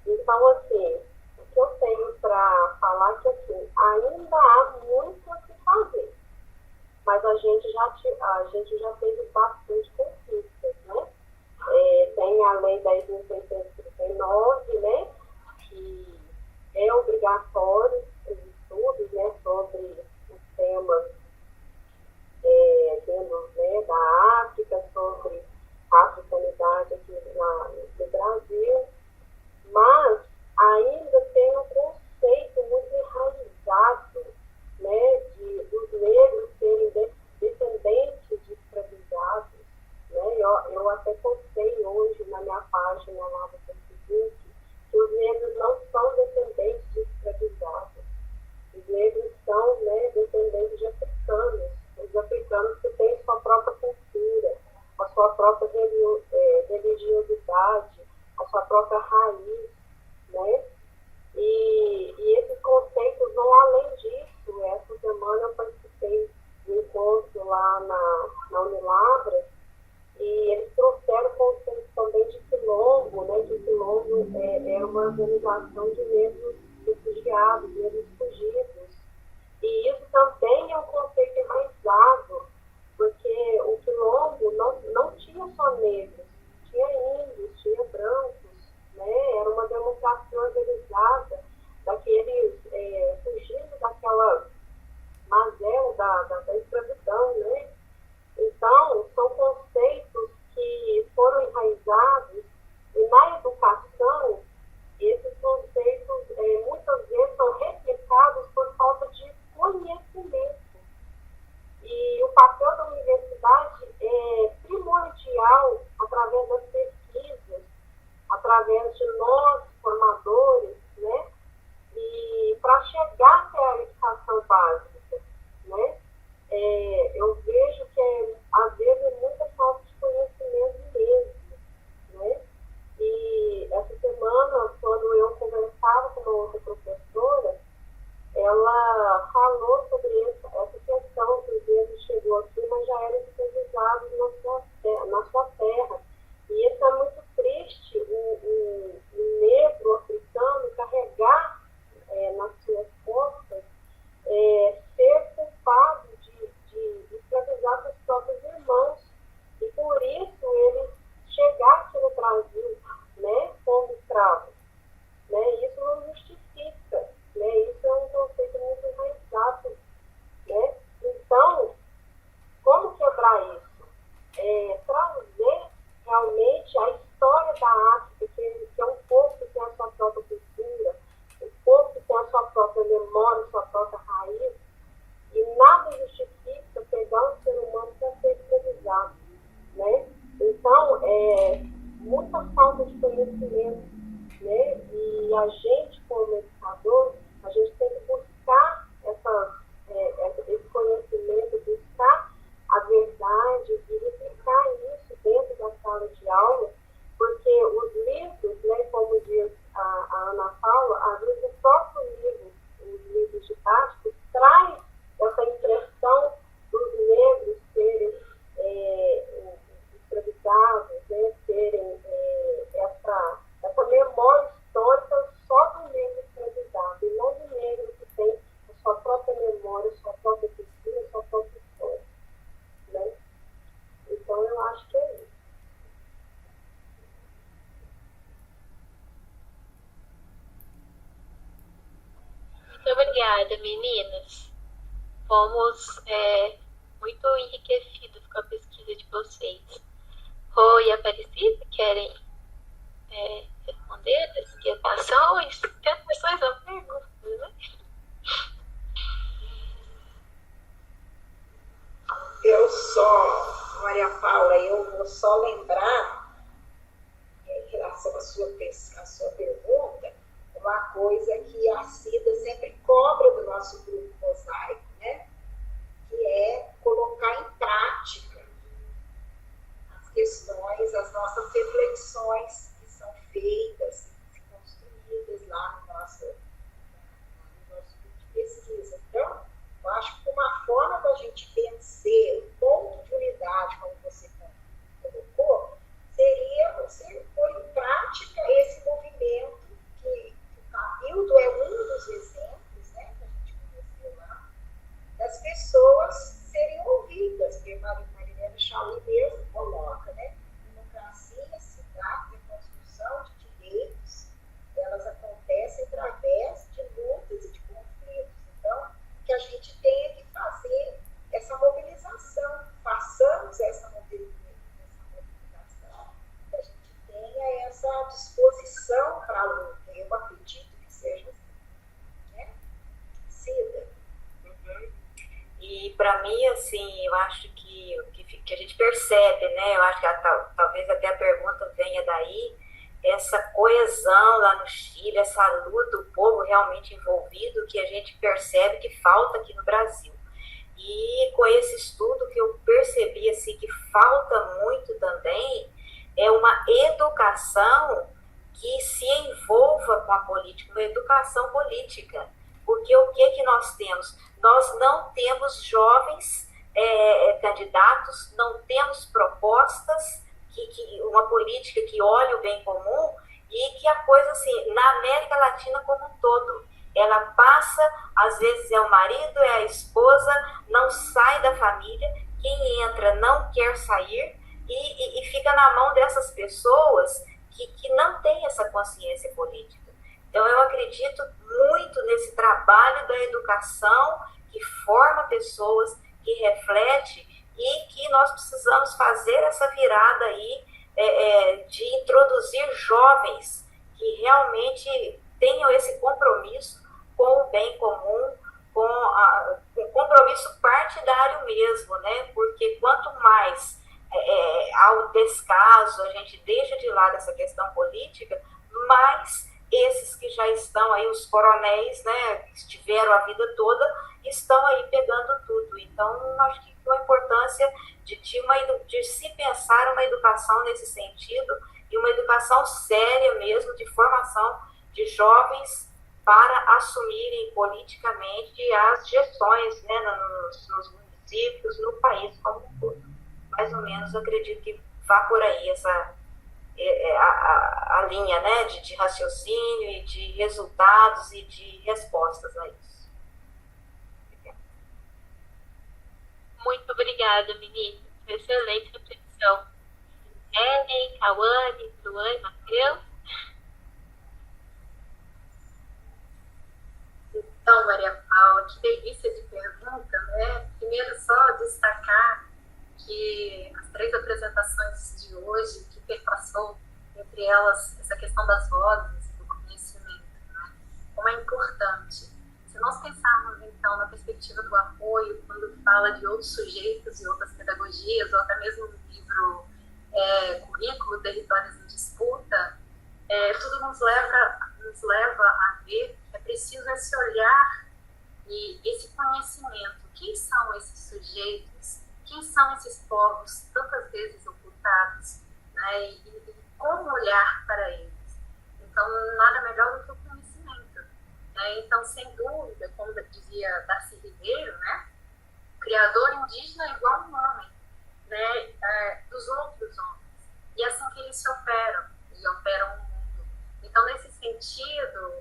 Então, assim, o que eu tenho para falar é que assim, ainda há muito a se fazer, mas a gente já teve bastante conquistas, né? Tem a Lei 10.639, né? Que é obrigatório os estudos, né, sobre os temas dentro, né, da África, sobre a africanidade aqui no Brasil, mas ainda tem um conceito muito enraizado, né, dos negros serem descendentes de escravizados, né? Eu até postei hoje na minha página lá do Facebook que os negros não são descendentes de escravizados. Os negros própria raiz, né? E esses conceitos vão além disso. Essa semana eu participei de um encontro lá na Unilabra, e eles trouxeram o conceito também de quilombo, né? Que o quilombo é uma organização de negros refugiados, negros fugidos. E isso também é um conceito enraizado, porque o quilombo não tinha só negros, tinha índios, tinha brancos, né? Era uma democracia organizada daqueles fugindo daquela mazela da escravidão, né? Então, são conceitos que foram enraizados, e na educação, esses conceitos muitas vezes são replicados por falta de conhecimento. E o papel da universidade é primordial através das pesquisas, através de nós, formadores, né? E para chegar até a educação básica, né? Eu vejo que às vezes é muita falta de conhecimento mesmo, né? E essa semana, quando eu conversava com uma outra professora, ela falou sobre essa questão que o Deus chegou aqui, mas já eram escravizados na sua terra. E isso é muito triste, o negro africano carregar nas suas costas ser culpado de escravizar seus próprios irmãos. E por isso ele chegar aqui no Brasil, né, como escravo, né, isso não justifica, né, isso é um conceito muito enraizado, né. Então, como quebrar isso? Trazer realmente a história da África, que é um povo que tem a sua própria cultura, um povo que tem a sua própria memória, a sua própria raiz, e nada justifica pegar um ser humano para ser escravizado, né? Então, muita falta de conhecimento, né? E a gente, como educador, a gente tem que buscar esse conhecimento, buscar a verdade, verificar isso dentro da sala de aula, porque os livros, né, como diz a Ana Paula, às vezes o próprio livro, os livros didáticos, traz essa impressão dos negros serem escravizados, né, terem essa memória histórica só do negro escravizado, e não do negro que tem a sua própria memória, a sua própria cultura, a sua própria história, né? Então, eu acho que é isso. Muito obrigada, meninas. Fomos muito enriquecidos com a pesquisa de vocês. Rô e Aparecida, querem responder as inquietações? Questões ou perguntas, né? Maria Paula, eu vou só lembrar, em relação à sua pergunta, uma coisa que a Cida sempre cobra do nosso grupo Mosaico, né? Que é colocar em prática as questões, as nossas reflexões que são feitas, construídas lá no nosso grupo de pesquisa. Então, eu acho que uma forma da gente vencer o ponto de unidade, como você colocou, seria você pôr em prática esse movimento que o Cabildo é um dos exemplos, né, que a gente conheceu lá, das pessoas serem ouvidas, porque Marilene Chaui mesmo coloca, né, democracia, cidade, reconstrução de direitos, elas acontecem através de lutas e de conflitos. Então, que a gente tenha que fazer essa mobilização, façamos essa mobilização, que a gente tenha essa disposição para a luta. Eu acredito que seja assim, né? Cida. E para mim, assim, eu acho que a gente percebe, né? Eu acho que talvez até a pergunta venha daí, essa coesão lá no Chile, essa luta, o povo realmente envolvido, que a gente percebe que falta aqui no Brasil. E com esse estudo que eu percebi assim, que falta muito também, é uma educação que se envolva com a política, uma educação política. Porque o que nós temos? Nós não temos jovens candidatos, não temos propostas, uma política que olhe o bem comum, e que a coisa, assim, na América Latina como um todo, ela passa, às vezes é o marido, é a esposa, não sai da família, quem entra não quer sair, e fica na mão dessas pessoas que não têm essa consciência política. Então, eu acredito muito nesse trabalho da educação, que forma pessoas, que reflete, e que nós precisamos fazer essa virada aí, de introduzir jovens que realmente tenham esse compromisso com o bem comum, com um compromisso partidário mesmo, né? Porque quanto mais ao descaso a gente deixa de lado essa questão política, mais esses que já estão aí, os coronéis, né, que estiveram a vida toda, estão aí pegando tudo. Então, acho que a importância de se pensar uma educação nesse sentido, e uma educação séria mesmo, de formação de jovens para assumirem politicamente as gestões, né, nos municípios, no país como um todo. Mais ou menos, eu acredito que vá por aí a linha, né, de raciocínio e de resultados e de respostas a isso. Muito obrigada, meninas. Excelente reflexão. Ellen, Cauane, Luane, Matheus. Então, Maria Paula, que delícia de pergunta, né? Primeiro, só destacar que as 3 apresentações de hoje, que perpassou entre elas essa questão das vozes, do conhecimento, né? Como é importante. Se nós pensarmos, então, na perspectiva do apoio, quando fala de outros sujeitos e outras pedagogias, ou até mesmo no livro Currículo, Territórios em Disputa, tudo nos leva a ver que é preciso esse olhar e esse conhecimento. Quem são esses sujeitos? Quem são esses povos tantas vezes ocultados? Né? E como olhar para eles? Então, nada melhor do que o conhecimento. Né? Então, sem dúvida, como dizia Darcy Ribeiro, né? O criador indígena é igual um homem, né? Dos outros homens. E é assim que eles se operam, e operam o mundo. Então, nesse sentido,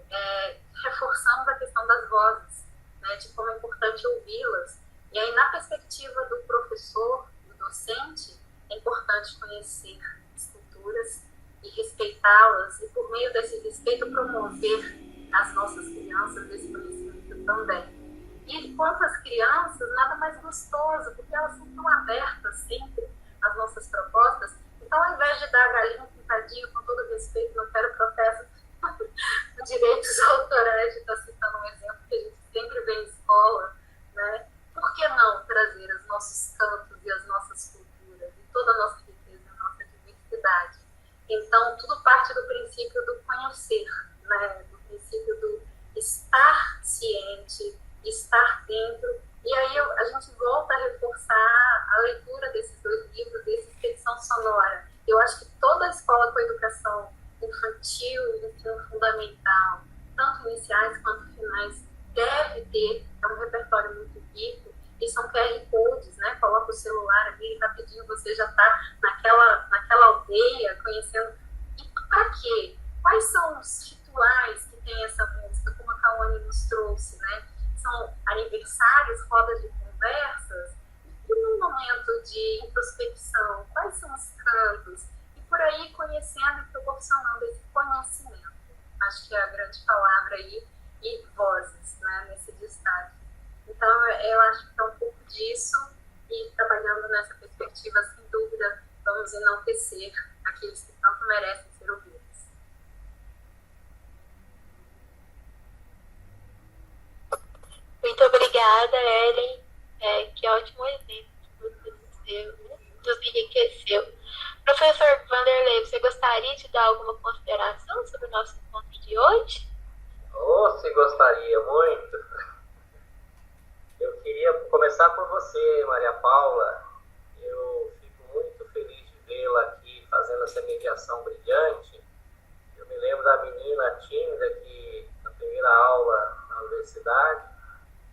reforçamos a questão das vozes, né? De como é importante ouvi-las. E aí, na perspectiva do professor, do docente, é importante conhecer as culturas e respeitá-las, e por meio desse respeito promover as nossas crianças esse conhecimento também. E quanto às crianças, nada mais gostoso, porque elas são tão abertas sempre às nossas propostas. Então, ao invés de dar a galinha pintadinha, com todo respeito, não quero protesto de direitos autorais, de estar citando um exemplo que a gente sempre vê em escola, né? Por que não trazer os nossos cantos e as nossas culturas, e toda a nossa riqueza, a nossa diversidade? Então, tudo parte do princípio do conhecer, né? Do princípio do estar ciente, estar dentro. E aí a gente volta a reforçar a leitura desses 2 livros, dessa expedição sonora. Eu acho que toda a escola com educação infantil e ensino fundamental, tanto iniciais quanto finais, deve ter um repertório muito rico, e são QR Codes, né? Coloca o celular ali e rapidinho você já está naquela aldeia, conhecendo. E para quê? Quais são os rituais que tem essa música, como a Cauane nos trouxe, né? São aniversários, rodas de conversas, e no momento de introspecção, quais são os cantos? E por aí conhecendo e proporcionando esse conhecimento. Acho que é a grande palavra aí, e vozes, né, nesse destaque. Então, eu acho que é um pouco disso, e trabalhando nessa perspectiva, sem dúvida, vamos enaltecer aqueles que tanto merecem ser ouvidos. Muito obrigada, Ellen. Que ótimo exemplo que você nos enriqueceu. Professor Vanderlei, você gostaria de dar alguma consideração sobre o nosso encontro de hoje? Se gostaria muito. Eu queria começar por você, Maria Paula. Eu fico muito feliz de vê-la aqui fazendo essa mediação brilhante. Eu me lembro da menina tímida que na primeira aula na universidade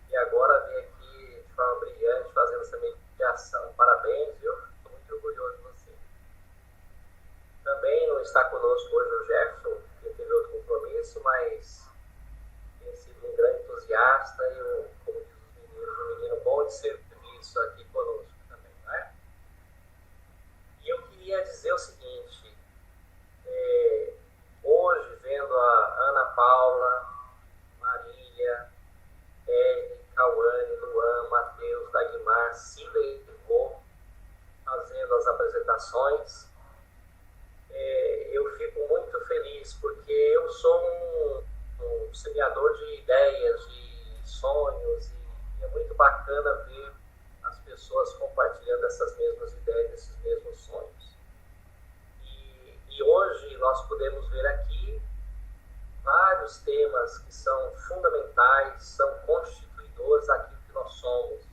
e agora vem aqui de forma brilhante fazendo essa mediação. Parabéns, viu? Estou muito orgulhoso de você. Também não está conosco hoje o Jefferson, que teve outro compromisso, mas tem sido um grande entusiasta e, como diz os meninos, um menino bom de serviço aqui conosco também, não é? E eu queria dizer o seguinte, hoje vendo a Ana Paula, Marília, Cauane, Luan, Matheus, Dagmar, Cida e Ricô fazendo as apresentações, eu fico muito feliz porque eu sou um semeador de ideias, de sonhos e é muito bacana ver as pessoas compartilhando essas mesmas ideias, esses mesmos sonhos. E hoje nós podemos ver aqui vários temas que são fundamentais, são constituidores daquilo que nós somos.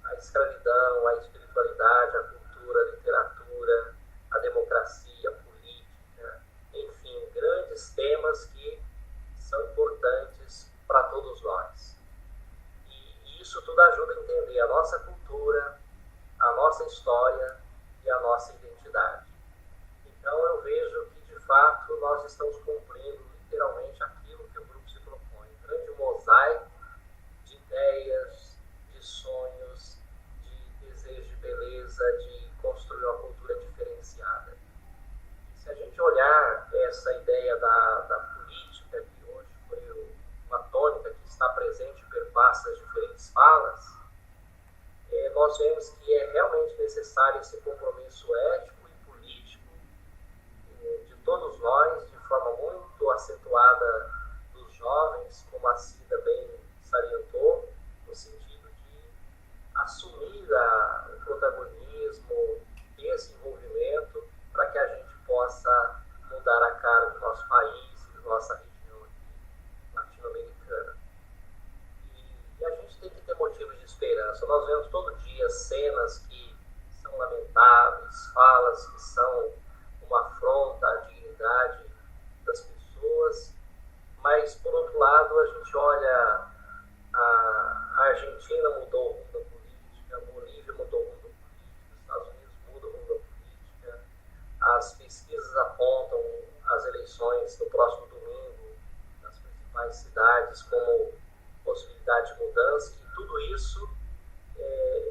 A escravidão, a espiritualidade, a cultura, a literatura, a democracia, a política, enfim, grandes temas que são importantes para todos nós. E isso tudo ajuda a entender a nossa cultura, a nossa história e a nossa identidade. Então eu vejo que, de fato, nós estamos cumprindo literalmente aquilo que o grupo se propõe. Um grande mosaico de ideias, de sonhos, de desejo de beleza, de construir uma cultura diferenciada. E se a gente olhar essa ideia da política, que hoje foi uma tônica que está presente e perpassa as diferentes falas, nós vemos que é realmente necessário esse compromisso ético e político de todos nós, de forma muito acentuada dos jovens, como a Cida bem salientou, no sentido de assumir o protagonismo, esse envolvimento, para que a gente possa mudar a cara do nosso país e da nossa região latino-americana. E a gente tem que ter motivos de esperança. Nós vemos todo dia cenas que são lamentáveis, falas que são uma afronta à dignidade das pessoas, mas, por outro lado, a gente olha a Argentina mudou o rumo da política, a Bolívia mudou o rumo da política, os Estados Unidos mudam o rumo da política, as pesquisas apontam as eleições no próximo domingo nas principais cidades como possibilidade de mudança, e tudo isso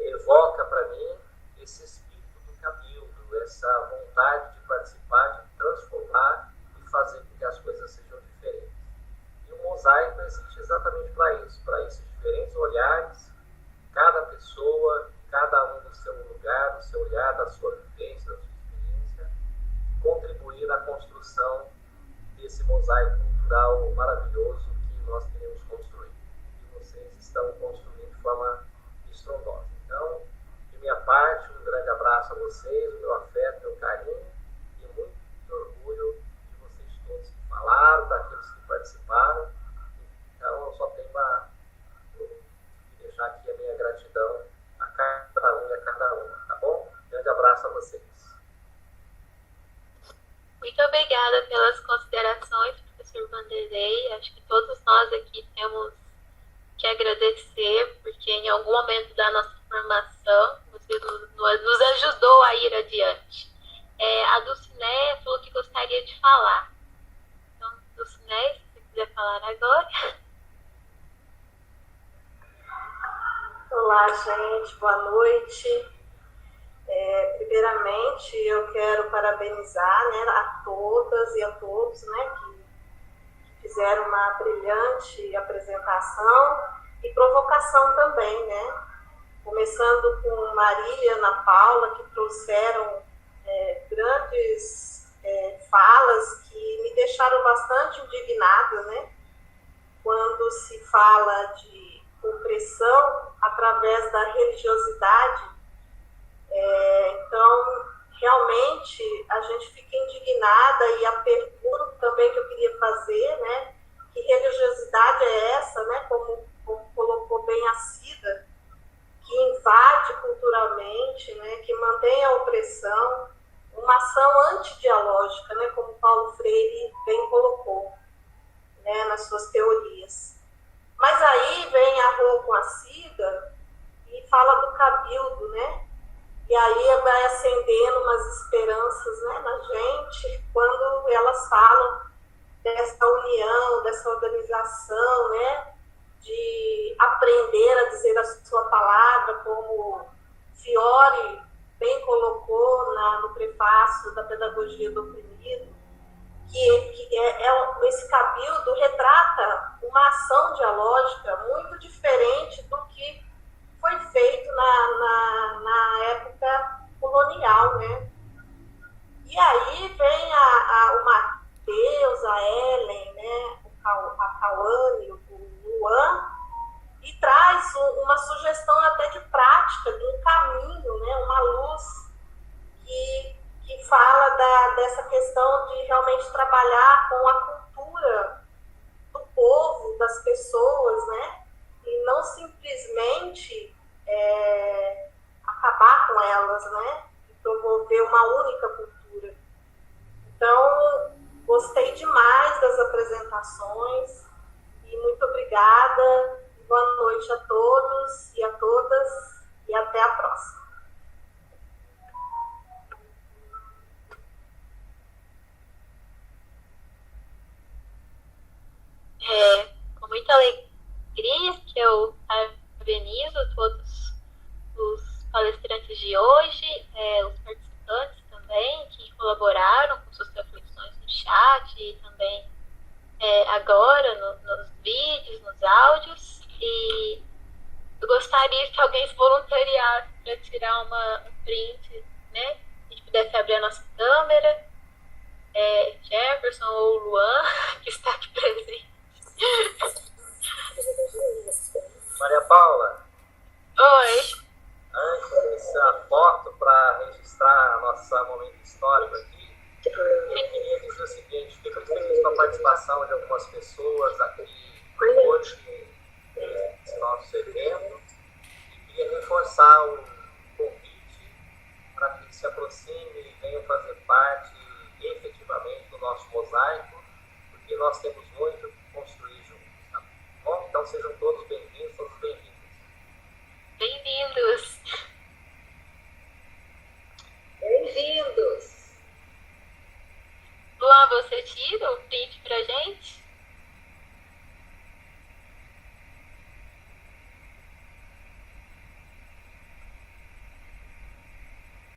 evoca para mim esse espírito do cabildo, essa vontade de participar, de transformar e fazer com que as coisas sejam diferentes. E o mosaico existe exatamente para isso, para esses diferentes olhares, cada pessoa, cada um no seu lugar, no seu olhar, da sua vivência, da sua experiência, contribuir na construção desse mosaico cultural maravilhoso que nós queremos construir. E vocês estão construindo de forma estrondosa. Então, de minha parte, um grande abraço a vocês, o meu afeto, o meu carinho e muito orgulho de vocês todos que falaram, daqueles que participaram. Então, eu só tenho a deixar aqui a minha gratidão a cada um e a cada uma, tá bom? Grande abraço a vocês. Muito obrigada pelas considerações, professor Vanderlei. Acho que todos nós aqui temos que agradecer, porque em algum momento da nossa formação você nos ajudou a ir adiante. A Dulcineia falou que gostaria de falar. Então, Dulcineia, se você quiser falar agora. Olá, gente, boa noite. Primeiramente, eu quero parabenizar, né, a todas e a todos, né, que fizeram uma brilhante apresentação e provocação também, né? Começando com Marília e Ana Paula, que trouxeram grandes falas que me deixaram bastante indignada, né? Quando se fala de opressão através da religiosidade, então, realmente, a gente fica indignada, e a pergunta também que eu queria fazer, né, que religiosidade é essa, né, como colocou bem a Cida, que invade culturalmente, né, que mantém a opressão, uma ação antidialógica, né, como Paulo Freire bem colocou, né, nas suas teorias. Mas aí vem a Rô com a Cida e fala do cabildo, né? E aí vai acendendo umas esperanças, né, na gente, quando elas falam dessa união, dessa organização, né, de aprender a dizer a sua palavra, como Fiore bem colocou no prefácio da Pedagogia do Oprimido, esse cabildo retrata uma ação dialógica muito diferente do que foi feito na época colonial, né? E aí vem o Matheus, a Ellen, né? A Cauane, o Luan, e traz uma sugestão até de prática, de um caminho, né? Uma luz que fala dessa questão de realmente trabalhar com a cultura do povo, das pessoas, né? E não simplesmente acabar com elas, né? E promover uma única cultura. Então, gostei demais das apresentações e muito obrigada. Boa noite a todos e a todas e até a próxima. Com muita alegria que eu parabenizo todos os palestrantes de hoje, os participantes também, que colaboraram com suas reflexões no chat e também agora nos vídeos, nos áudios. E eu gostaria que alguém se voluntariasse para tirar um print, né? A gente pudesse abrir a nossa câmera. Jefferson ou Luan, que está aqui presente. Maria Paula. Oi. Antes da foto para registrar nosso momento histórico aqui, eu queria dizer o seguinte: fiquei muito feliz com a participação de algumas pessoas aqui hoje nesse nosso evento e queria reforçar o convite para que se aproxime e venham fazer parte efetivamente do nosso mosaico, porque nós temos muito que construir juntos, tá bom? Então sejam todos bem-vindos, todos bem-vindos. Bem-vindos. Bem-vindos. Luan, você tira o print pra gente?